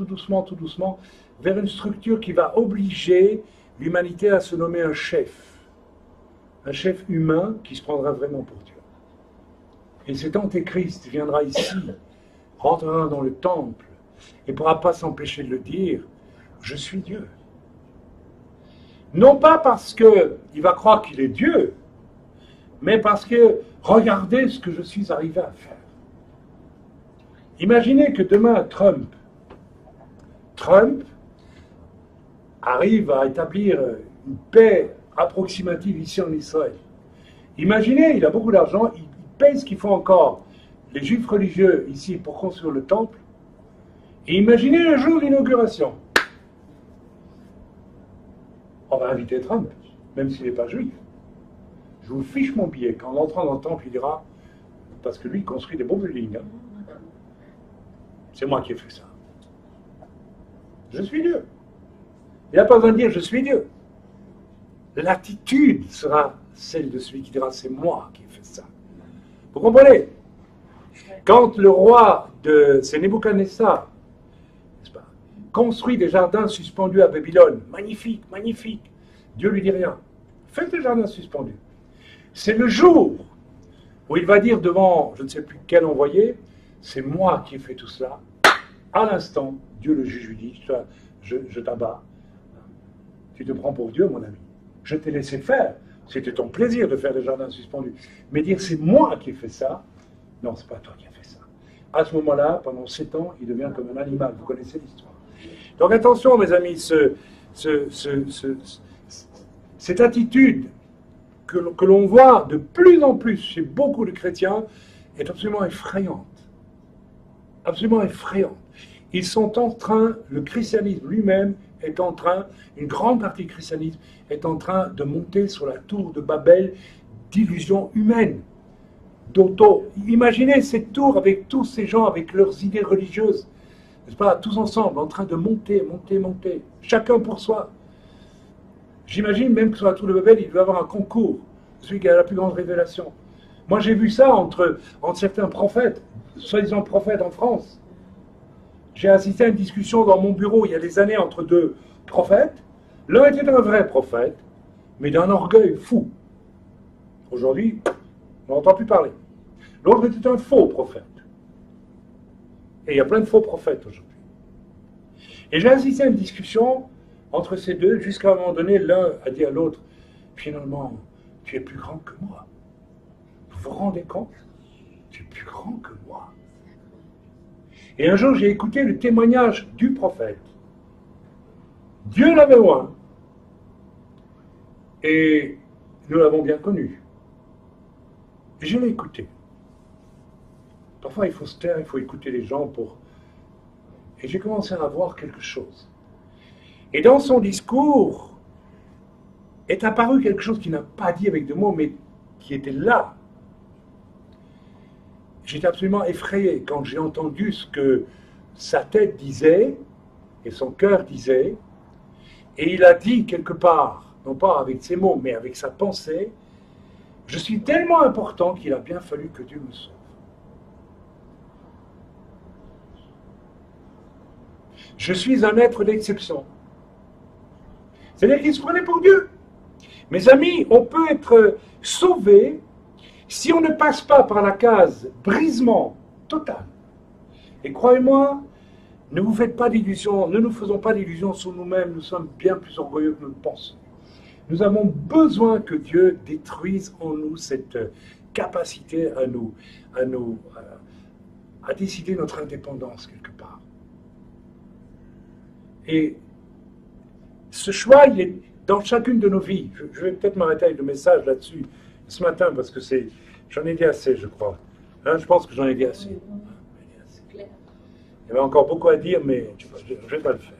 vers une structure qui va obliger l'humanité à se nommer un chef humain qui se prendra vraiment pour Dieu. Et cet antéchrist viendra ici, rentrera dans le temple et ne pourra pas s'empêcher de le dire, je suis Dieu. Non pas parce qu'il va croire qu'il est Dieu, mais parce que regardez ce que je suis arrivé à faire. Imaginez que demain Trump arrive à établir une paix approximative ici en Israël. Imaginez, il a beaucoup d'argent, il paye ce qu'il faut encore les juifs religieux ici pour construire le temple. Et imaginez le jour de l'inauguration. On va inviter Trump, même s'il n'est pas juif. Je vous fiche mon billet. Quand on entrera dans le temple, il dira, parce que lui, il construit des beaux buildings. C'est moi qui ai fait ça. Je suis Dieu. Il n'a pas besoin de dire je suis Dieu. L'attitude sera celle de celui qui dira c'est moi qui ai fait ça. Vous comprenez? Quand le roi c'est Nebuchadnezzar, n'est-ce pas, construit des jardins suspendus à Babylone, magnifique, magnifique, Dieu lui dit rien. Faites des jardins suspendus. C'est le jour où il va dire devant je ne sais plus quel envoyé, c'est moi qui ai fait tout cela. À l'instant, Dieu le juge lui dit, je t'abats. Tu te prends pour Dieu, mon ami. Je t'ai laissé faire. C'était ton plaisir de faire des jardins suspendus. Mais dire c'est moi qui ai fait ça, non, c'est pas toi qui as fait ça. À ce moment-là, pendant 7 ans, il devient comme un animal. Vous connaissez l'histoire. Donc attention, mes amis, cette attitude que l'on voit de plus en plus chez beaucoup de chrétiens est absolument effrayante. Absolument effrayante. Ils sont en train, le christianisme lui-même est en train, une grande partie du christianisme est en train de monter sur la tour de Babel d'illusions humaines, d'auto. Imaginez cette tour avec tous ces gens, avec leurs idées religieuses, n'est-ce pas, tous ensemble, en train de monter, chacun pour soi. J'imagine même que sur la tour de Babel, il doit y avoir un concours, celui qui a la plus grande révélation. Moi, j'ai vu ça entre certains prophètes, soi-disant prophètes en France. J'ai assisté à une discussion dans mon bureau il y a des années entre 2 prophètes. L'un était un vrai prophète, mais d'un orgueil fou. Aujourd'hui, on n'entend plus parler. L'autre était un faux prophète. Et il y a plein de faux prophètes aujourd'hui. Et j'ai assisté à une discussion entre ces deux, jusqu'à un moment donné, l'un a dit à l'autre, finalement, tu es plus grand que moi. Vous vous rendez compte? Tu es plus grand que moi. Et un jour, j'ai écouté le témoignage du prophète. Dieu l'avait oint. Et nous l'avons bien connu. Et je l'ai écouté. Parfois, il faut se taire, il faut écouter les gens pour... Et j'ai commencé à voir quelque chose. Et dans son discours est apparu quelque chose qu'il n'a pas dit avec des mots, mais qui était là. J'étais absolument effrayé quand j'ai entendu ce que sa tête disait et son cœur disait. Et il a dit quelque part, non pas avec ses mots, mais avec sa pensée, je suis tellement important qu'il a bien fallu que Dieu me sauve. Je suis un être d'exception. C'est-à-dire qu'il se prenait pour Dieu. Mes amis, on peut être sauvé si on ne passe pas par la case brisement total. Et croyez-moi, ne vous faites pas d'illusions, ne nous faisons pas d'illusions sur nous-mêmes, nous sommes bien plus orgueilleux que nous le pensons. Nous avons besoin que Dieu détruise en nous cette capacité à décider notre indépendance quelque part. Et ce choix, il est dans chacune de nos vies. Je vais peut-être m'arrêter avec le message là-dessus ce matin parce que j'en ai dit assez, je crois. Hein, je pense que j'en ai dit assez. Il y avait encore beaucoup à dire, mais je ne vais pas le faire.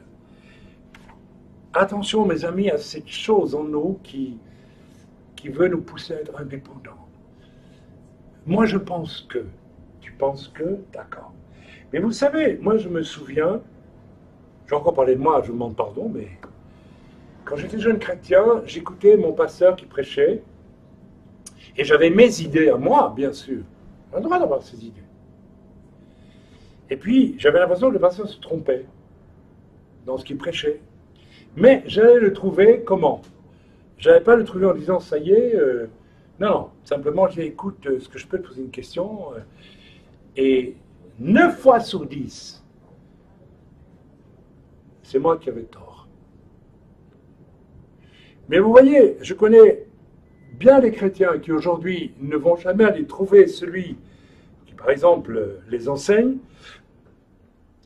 Attention, mes amis, à cette chose en nous qui veut nous pousser à être indépendants. Moi, je pense que. Tu penses que? D'accord. Mais vous savez, moi, je me souviens, j'ai encore parlé de moi, je vous demande pardon, mais quand j'étais jeune chrétien, j'écoutais mon pasteur qui prêchait, et j'avais mes idées à moi, bien sûr. On a le droit d'avoir ses idées. Et puis, j'avais l'impression que le pasteur se trompait dans ce qu'il prêchait. Mais j'allais le trouver comment? Je n'allais pas le trouver en disant, ça y est, non, simplement, écoute, est-ce que je peux te poser une question? Et 9 fois sur 10, c'est moi qui avais tort. Mais vous voyez, je connais bien les chrétiens qui aujourd'hui ne vont jamais aller trouver celui qui, par exemple, les enseigne,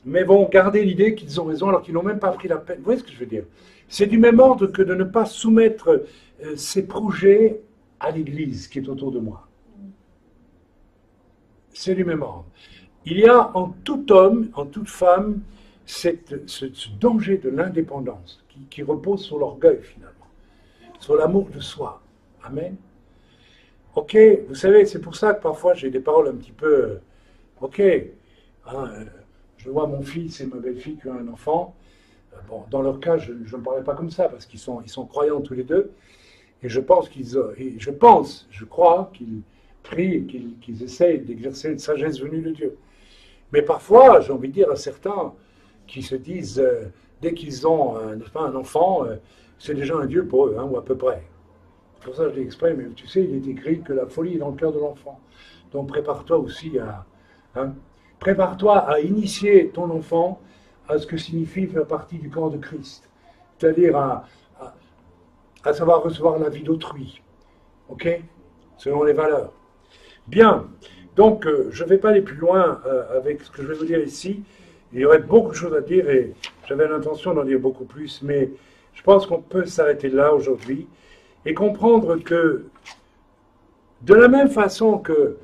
mais vont garder l'idée qu'ils ont raison alors qu'ils n'ont même pas pris la peine. Vous voyez ce que je veux dire? C'est du même ordre que de ne pas soumettre ces projets à l'Église qui est autour de moi. C'est du même ordre. Il y a en tout homme, en toute femme, ce danger de l'indépendance qui repose sur l'orgueil finalement, sur l'amour de soi. Amen. Ok, vous savez, c'est pour ça que parfois j'ai des paroles un petit peu... ok, hein, je vois mon fils et ma belle-fille qui ont un enfant. Bon, dans leur cas, je ne parlerai pas comme ça parce qu'ils sont croyants tous les deux. Et je crois qu'ils prient et qu'ils essayent d'exercer une sagesse venue de Dieu. Mais parfois, j'ai envie de dire à certains qui se disent, dès qu'ils ont un enfant, c'est déjà un Dieu pour eux, hein, ou à peu près. C'est pour ça que je dis exprès, mais tu sais, il est écrit que la folie est dans le cœur de l'enfant. Donc prépare-toi aussi prépare-toi à initier ton enfant à ce que signifie faire partie du corps de Christ. C'est-à-dire à savoir recevoir la vie d'autrui. Ok? Selon les valeurs. Bien. Donc, je ne vais pas aller plus loin avec ce que je vais vous dire ici. Il y aurait beaucoup de choses à dire et j'avais l'intention d'en dire beaucoup plus, mais je pense qu'on peut s'arrêter là aujourd'hui et comprendre que de la même façon que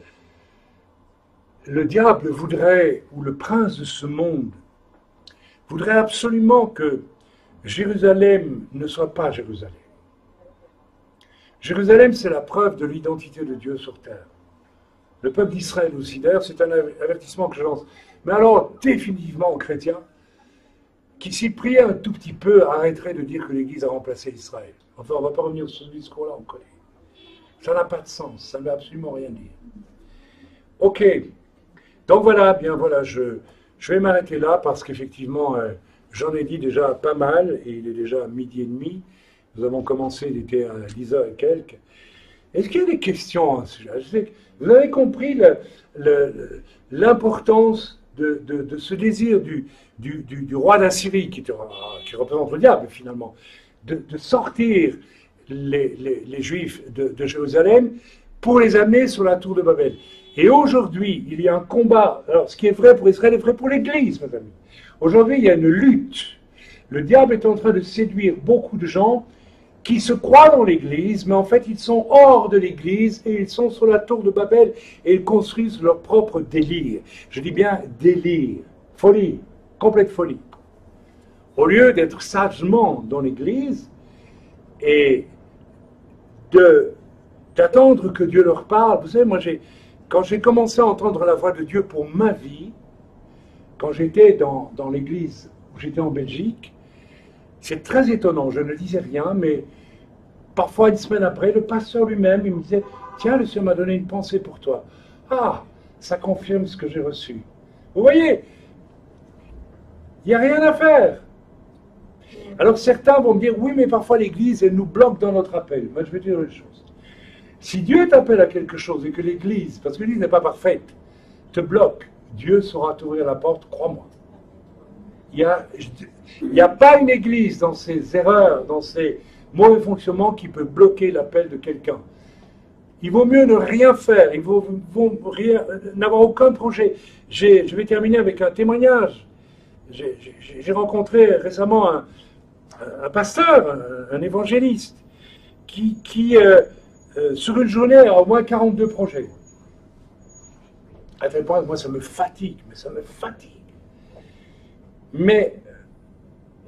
le diable voudrait, ou le prince de ce monde, voudrait absolument que Jérusalem ne soit pas Jérusalem. Jérusalem, c'est la preuve de l'identité de Dieu sur terre. Le peuple d'Israël aussi. D'ailleurs, c'est un avertissement que je lance. Mais alors, définitivement aux chrétiens, qui s'y priaient un tout petit peu, arrêteraient de dire que l'Église a remplacé Israël. Enfin, on ne va pas revenir sur ce discours-là, on connaît. Ça n'a pas de sens, ça ne veut absolument rien dire. Ok. Donc voilà, bien voilà, je vais m'arrêter là parce qu'effectivement, j'en ai dit déjà pas mal et il est déjà 12h30. Nous avons commencé, il était à 10h et quelques. Est-ce qu'il y a des questions à ce sujet? Je sais que vous avez compris l'importance de ce désir du roi d'Assyrie, qui représente le diable finalement, de sortir les Juifs de Jérusalem pour les amener sur la tour de Babel. Et aujourd'hui, il y a un combat. Alors, ce qui est vrai pour Israël est vrai pour l'Église, mes amis. Aujourd'hui, il y a une lutte. Le diable est en train de séduire beaucoup de gens qui se croient dans l'Église, mais en fait, ils sont hors de l'Église et ils sont sur la tour de Babel et ils construisent leur propre délire. Je dis bien délire, folie, complète folie. Au lieu d'être sagement dans l'Église et d'attendre que Dieu leur parle. Vous savez, moi, quand j'ai commencé à entendre la voix de Dieu pour ma vie, quand j'étais dans l'église où j'étais en Belgique, c'est très étonnant, je ne disais rien, mais parfois, une semaine après, le pasteur lui-même, il me disait, tiens, le Seigneur m'a donné une pensée pour toi. Ah, ça confirme ce que j'ai reçu. Vous voyez, il n'y a rien à faire. Alors certains vont me dire, oui, mais parfois l'Église, elle nous bloque dans notre appel. Moi, je vais dire une chose. Si Dieu t'appelle à quelque chose et que l'Église, parce que l'Église n'est pas parfaite, te bloque, Dieu saura t'ouvrir la porte, crois-moi. Il n'y a pas une Église dans ses erreurs, dans ses mauvais fonctionnements qui peut bloquer l'appel de quelqu'un. Il vaut mieux ne rien faire, il vaut n'avoir aucun projet. Je vais terminer avec un témoignage. J'ai rencontré récemment un pasteur, un évangéliste, qui sur une journée a au moins 42 projets. À tel point que moi ça me fatigue, Mais,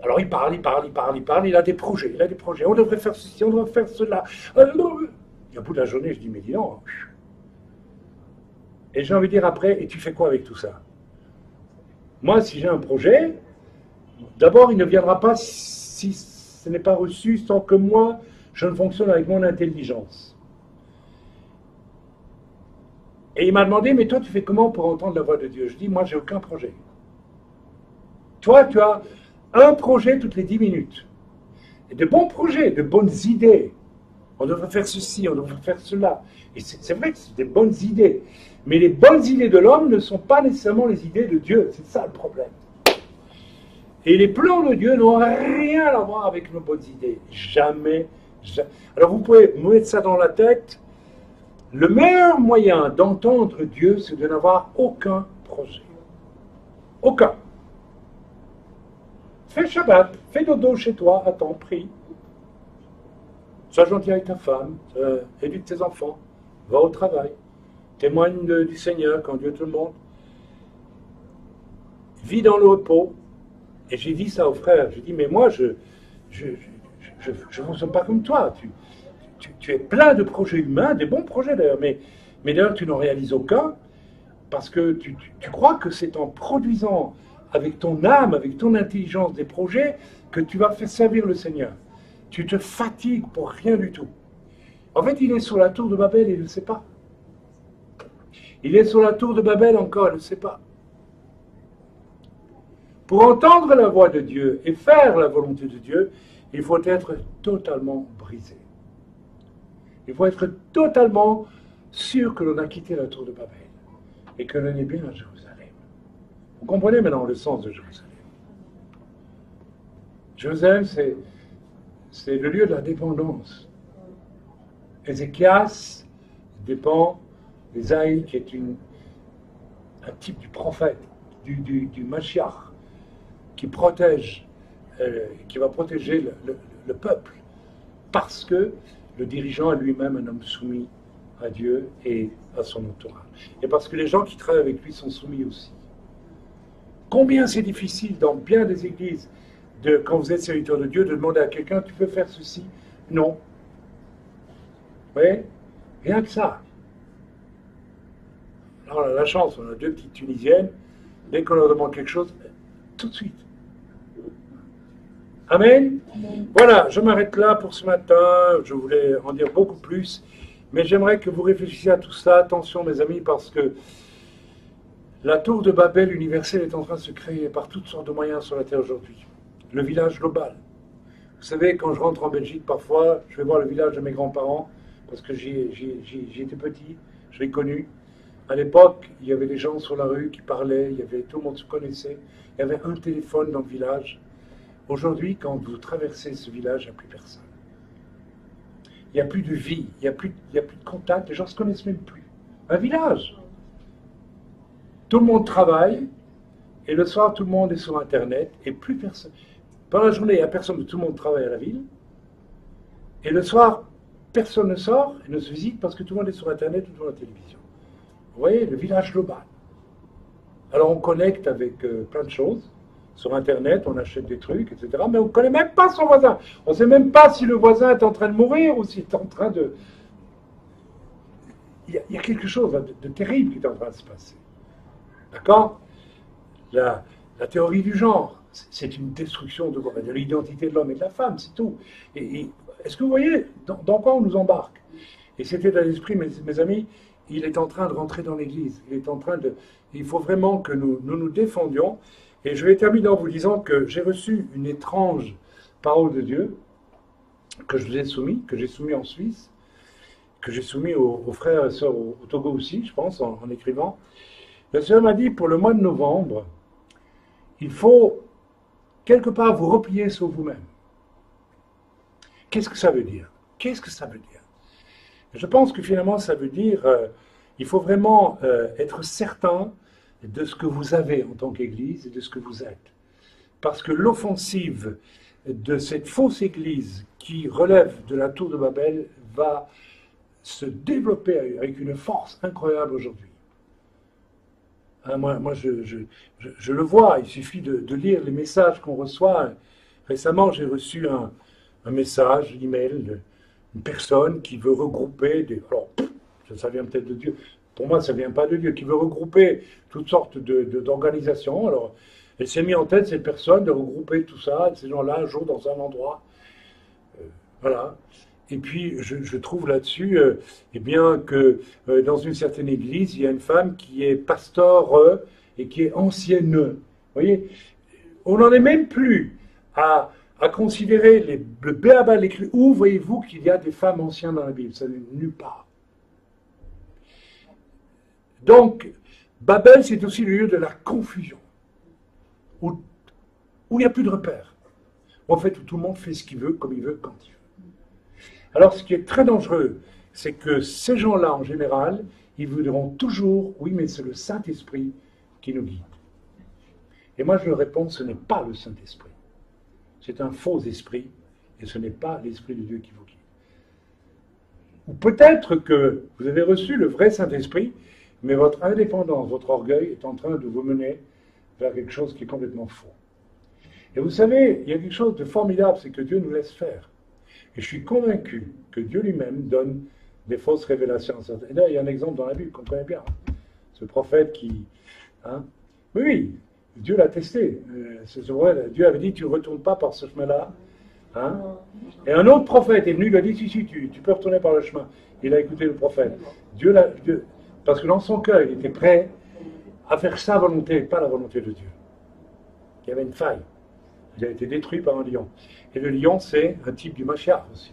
alors il parle, il a des projets, on devrait faire ceci, on devrait faire cela. Et au bout de la journée, je dis, mais dis donc. Et j'ai envie de dire après, et tu fais quoi avec tout ça? Moi, si j'ai un projet, d'abord, il ne viendra pas si ce n'est pas reçu sans que moi, je ne fonctionne avec mon intelligence. Et il m'a demandé, mais toi, tu fais comment pour entendre la voix de Dieu? Je dis, moi, j'ai aucun projet. Toi, tu as un projet toutes les 10 minutes. Et de bons projets, de bonnes idées. On devrait faire ceci, on devrait faire cela. Et c'est vrai que c'est des bonnes idées. Mais les bonnes idées de l'homme ne sont pas nécessairement les idées de Dieu. C'est ça le problème. Et les plans de Dieu n'ont rien à voir avec nos bonnes idées. Jamais. Alors vous pouvez mettre ça dans la tête. Le meilleur moyen d'entendre Dieu, c'est de n'avoir aucun projet. Aucun. Fais Shabbat, fais dodo chez toi, attends, prie. Sois gentil avec ta femme, éduque tes enfants, va au travail, témoigne du Seigneur quand Dieu te le montre. Vis dans le repos. Et j'ai dit ça aux frères, j'ai dit, mais moi, je ne fonctionne pas comme toi. Tu es plein de projets humains, des bons projets d'ailleurs, mais d'ailleurs tu n'en réalises aucun, parce que tu crois que c'est en produisant avec ton âme, avec ton intelligence des projets, que tu vas faire servir le Seigneur. Tu te fatigues pour rien du tout. En fait, il est sur la tour de Babel et il ne le sait pas. Il est sur la tour de Babel encore, il ne le sait pas. Pour entendre la voix de Dieu et faire la volonté de Dieu, il faut être totalement brisé. Il faut être totalement sûr que l'on a quitté la tour de Babel et que l'on est bien à Jérusalem. Vous comprenez maintenant le sens de Jérusalem. Jérusalem, c'est le lieu de la dépendance. Ézéchias dépend d'Ésaïe, qui est un type du prophète, du Mashiach, qui protège, qui va protéger le peuple, parce que le dirigeant est lui-même un homme soumis à Dieu et à son entourage. Et parce que les gens qui travaillent avec lui sont soumis aussi. Combien c'est difficile dans bien des églises, quand vous êtes serviteur de Dieu, de demander à quelqu'un, tu peux faire ceci? Non. Vous voyez? Rien que ça. Alors on a la chance, on a 2 petites Tunisiennes, dès qu'on leur demande quelque chose, tout de suite. Amen. Amen. Voilà, je m'arrête là pour ce matin. Je voulais en dire beaucoup plus, mais j'aimerais que vous réfléchissiez à tout ça. Attention, mes amis, parce que la tour de Babel universelle est en train de se créer par toutes sortes de moyens sur la terre aujourd'hui. Le village global. Vous savez, quand je rentre en Belgique, parfois, je vais voir le village de mes grands-parents, parce que j'y étais petit, je l'ai connu. À l'époque, il y avait des gens sur la rue qui parlaient, tout le monde se connaissait, il y avait un téléphone dans le village. Aujourd'hui, quand vous traversez ce village, il n'y a plus personne. Il n'y a plus de vie, il n'y a plus de contact, les gens ne se connaissent même plus. Un village. Tout le monde travaille, et le soir, tout le monde est sur Internet, et plus personne. Pendant la journée, il n'y a personne, tout le monde travaille à la ville. Et le soir, personne ne sort et ne se visite parce que tout le monde est sur Internet ou devant la télévision. Vous voyez, le village global. Alors on connecte avec plein de choses. Sur Internet, on achète des trucs, etc. Mais on ne connaît même pas son voisin. On ne sait même pas si le voisin est en train de mourir ou s'il est en train de... Il y a quelque chose de terrible qui est en train de se passer. D'accord? La théorie du genre, c'est une destruction de l'identité de l'homme et de la femme, c'est tout. Et est-ce que vous voyez dans quoi on nous embarque? Et c'était dans l'esprit, mes amis, il est en train de rentrer dans l'Église. Il faut vraiment que nous nous défendions. Et je vais terminer en vous disant que j'ai reçu une étrange parole de Dieu que je vous ai soumis, que j'ai soumis en Suisse, que j'ai soumis aux frères et sœurs au Togo aussi, je pense, en écrivant. Le Seigneur m'a dit, pour le mois de novembre, il faut quelque part vous replier sur vous-même. Qu'est-ce que ça veut dire? Qu'est-ce que ça veut dire? Je pense que finalement, ça veut dire, il faut vraiment être certain de ce que vous avez en tant qu'Église et de ce que vous êtes. Parce que l'offensive de cette fausse Église qui relève de la tour de Babel va se développer avec une force incroyable aujourd'hui. Hein, moi je le vois, il suffit de lire les messages qu'on reçoit. Récemment, j'ai reçu un message, un email d'une personne qui veut regrouper des... Alors, ça vient peut-être de Dieu. Pour moi, ça ne vient pas de Dieu, qui veut regrouper toutes sortes d'organisations. Alors, elle s'est mise en tête, cette personne, de regrouper tout ça, ces gens-là, un jour, dans un endroit. Voilà. Et puis, je trouve là-dessus, eh bien, que dans une certaine église, il y a une femme qui est pasteur et qui est ancienne. Vous voyez, on n'en est même plus à considérer le béaba de l'Écriture. Où voyez-vous qu'il y a des femmes anciennes dans la Bible? Ça n'est nulle part. Donc, Babel, c'est aussi le lieu de la confusion, où il n'y a plus de repères. En fait, où tout le monde fait ce qu'il veut, comme il veut, quand il veut. Alors, ce qui est très dangereux, c'est que ces gens-là, en général, ils vous diront toujours, oui, mais c'est le Saint-Esprit qui nous guide. Et moi, je leur réponds, ce n'est pas le Saint-Esprit. C'est un faux esprit, et ce n'est pas l'Esprit de Dieu qui vous guide. Ou peut-être que vous avez reçu le vrai Saint-Esprit, mais votre indépendance, votre orgueil est en train de vous mener vers quelque chose qui est complètement faux. Et vous savez, il y a quelque chose de formidable, c'est que Dieu nous laisse faire. Et je suis convaincu que Dieu lui-même donne des fausses révélations. Et là, il y a un exemple dans la Bible qu'on connaît bien. Ce prophète qui... Hein, oui, Dieu l'a testé. C'est vrai, Dieu avait dit, tu ne retournes pas par ce chemin-là. Hein. Et un autre prophète est venu, il lui a dit, si, tu peux retourner par le chemin. Il a écouté le prophète. Parce que dans son cœur, il était prêt à faire sa volonté, pas la volonté de Dieu. Il y avait une faille. Il a été détruit par un lion. Et le lion, c'est un type du Mashiach aussi.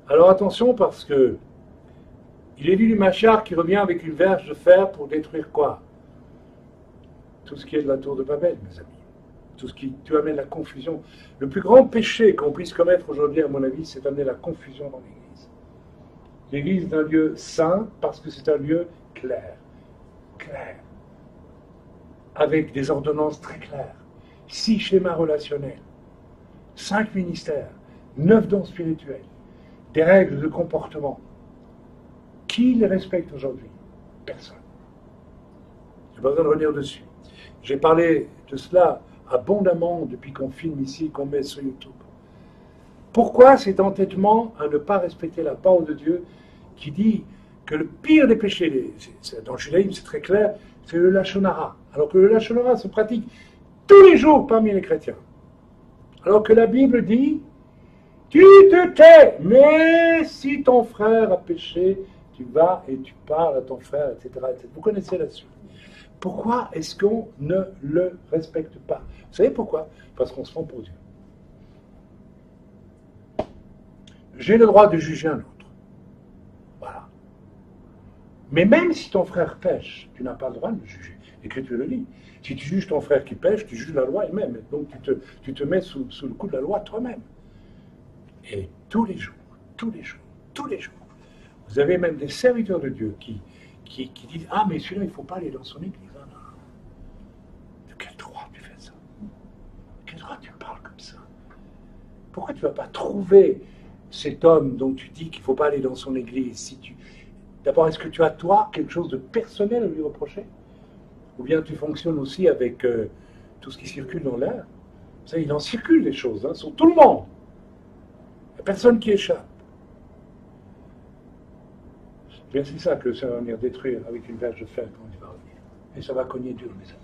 Alors attention, parce que il est dit du Mashiach qui revient avec une verge de fer pour détruire quoi? Tout ce qui est de la tour de Babel, mes amis. Tout ce qui amène la confusion. Le plus grand péché qu'on puisse commettre aujourd'hui, à mon avis, c'est d'amener la confusion dans l'Église. L'Église est un lieu saint parce que c'est un lieu clair. Clair. Avec des ordonnances très claires. 6 schémas relationnels. 5 ministères. 9 dons spirituels. Des règles de comportement. Qui les respecte aujourd'hui? Personne. Je n'ai pas besoin de revenir dessus. J'ai parlé de cela abondamment depuis qu'on filme ici, qu'on met sur YouTube. Pourquoi cet entêtement à ne pas respecter la parole de Dieu qui dit que le pire des péchés, dans le judaïsme c'est très clair, c'est le lachon hara. Alors que le lachon hara se pratique tous les jours parmi les chrétiens. Alors que la Bible dit, tu te tais, mais si ton frère a péché, tu vas et tu parles à ton frère, etc. etc. Vous connaissez la suite. Pourquoi est-ce qu'on ne le respecte pas? Vous savez pourquoi? Parce qu'on se prend pour Dieu. J'ai le droit de juger un autre. Voilà. Mais même si ton frère pêche, tu n'as pas le droit de le juger. L'Écriture le dit. Si tu juges ton frère qui pêche, tu juges la loi elle-même. Donc tu te mets sous le coup de la loi toi-même. Et tous les jours, vous avez même des serviteurs de Dieu qui disent « Ah, mais celui-là, il ne faut pas aller dans son église. » De quel droit tu fais ça? De quel droit tu parles comme ça? Pourquoi tu ne vas pas trouver cet homme dont tu dis qu'il ne faut pas aller dans son église? D'abord, est-ce que tu as, toi, quelque chose de personnel à lui reprocher? Ou bien tu fonctionnes aussi avec tout ce qui circule dans l'air? Vous savez, il en circule des choses, sur tout le monde. Il n'y a personne qui échappe. Bien, c'est ça que ça va venir détruire avec une verge de fer quand il va revenir. Et ça va cogner dur, mes amis.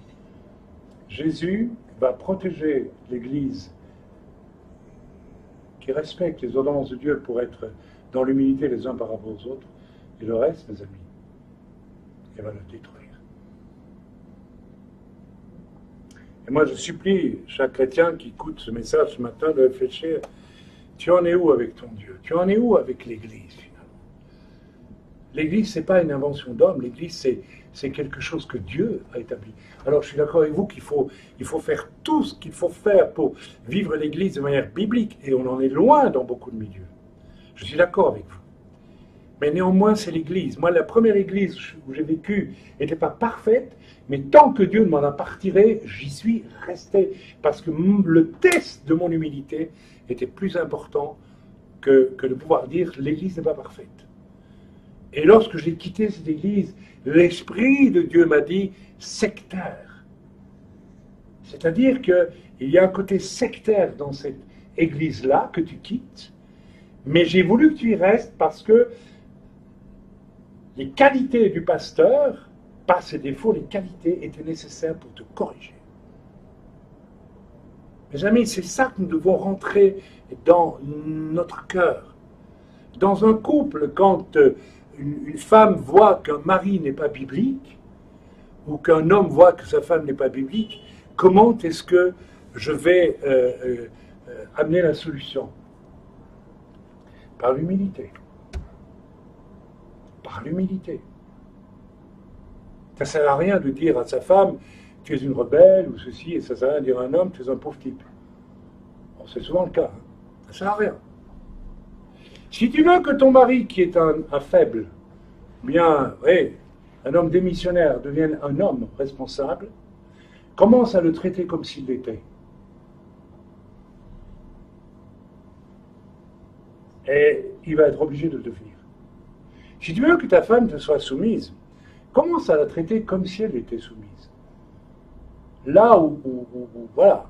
Jésus va protéger l'Église qui respecte les ordonnances de Dieu pour être dans l'humilité les uns par rapport aux autres. Et le reste, mes amis, il va le détruire. Et moi, je supplie chaque chrétien qui écoute ce message ce matin de réfléchir, tu en es où avec ton Dieu? Tu en es où avec l'Église, finalement? L'Église, ce n'est pas une invention d'homme, l'Église, c'est quelque chose que Dieu a établi. Alors, je suis d'accord avec vous qu'il faut faire tout ce qu'il faut faire pour vivre l'Église de manière biblique, et on en est loin dans beaucoup de milieux. Je suis d'accord avec vous. Mais néanmoins, c'est l'Église. Moi, la première Église où j'ai vécu n'était pas parfaite, mais tant que Dieu ne m'en a pas retiré, j'y suis resté. Parce que le test de mon humilité était plus important que de pouvoir dire l'Église n'est pas parfaite. Et lorsque j'ai quitté cette Église, l'Esprit de Dieu m'a dit sectaire. C'est-à-dire qu'il y a un côté sectaire dans cette Église-là que tu quittes, mais j'ai voulu que tu y restes parce que les qualités du pasteur, pas ses défauts, les qualités étaient nécessaires pour te corriger. Mes amis, c'est ça que nous devons rentrer dans notre cœur. Dans un couple, quand une femme voit qu'un mari n'est pas biblique, ou qu'un homme voit que sa femme n'est pas biblique, comment est-ce que je vais amener la solution? Par l'humilité. Par l'humilité. Ça ne sert à rien de dire à sa femme, tu es une rebelle, ou ceci, et ça ne sert à rien de dire à un homme, tu es un pauvre type. Bon, c'est souvent le cas. Ça ne sert à rien. Si tu veux que ton mari, qui est un faible, bien, oui, un homme démissionnaire, devienne un homme responsable, commence à le traiter comme s'il l'était. Et il va être obligé de le devenir. Si tu veux que ta femme te soit soumise, commence à la traiter comme si elle était soumise. Là où voilà.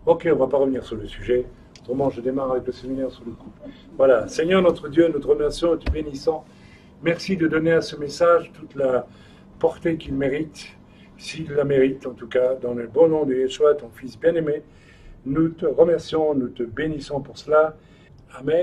Ok, on ne va pas revenir sur le sujet. Autrement, je démarre avec le séminaire sur le couple. Voilà. Seigneur notre Dieu, nous te remercions et te bénissons. Merci de donner à ce message toute la portée qu'il mérite, s'il la mérite en tout cas, dans le bon nom de Yeshua, ton Fils bien-aimé. Nous te remercions, nous te bénissons pour cela. Amen.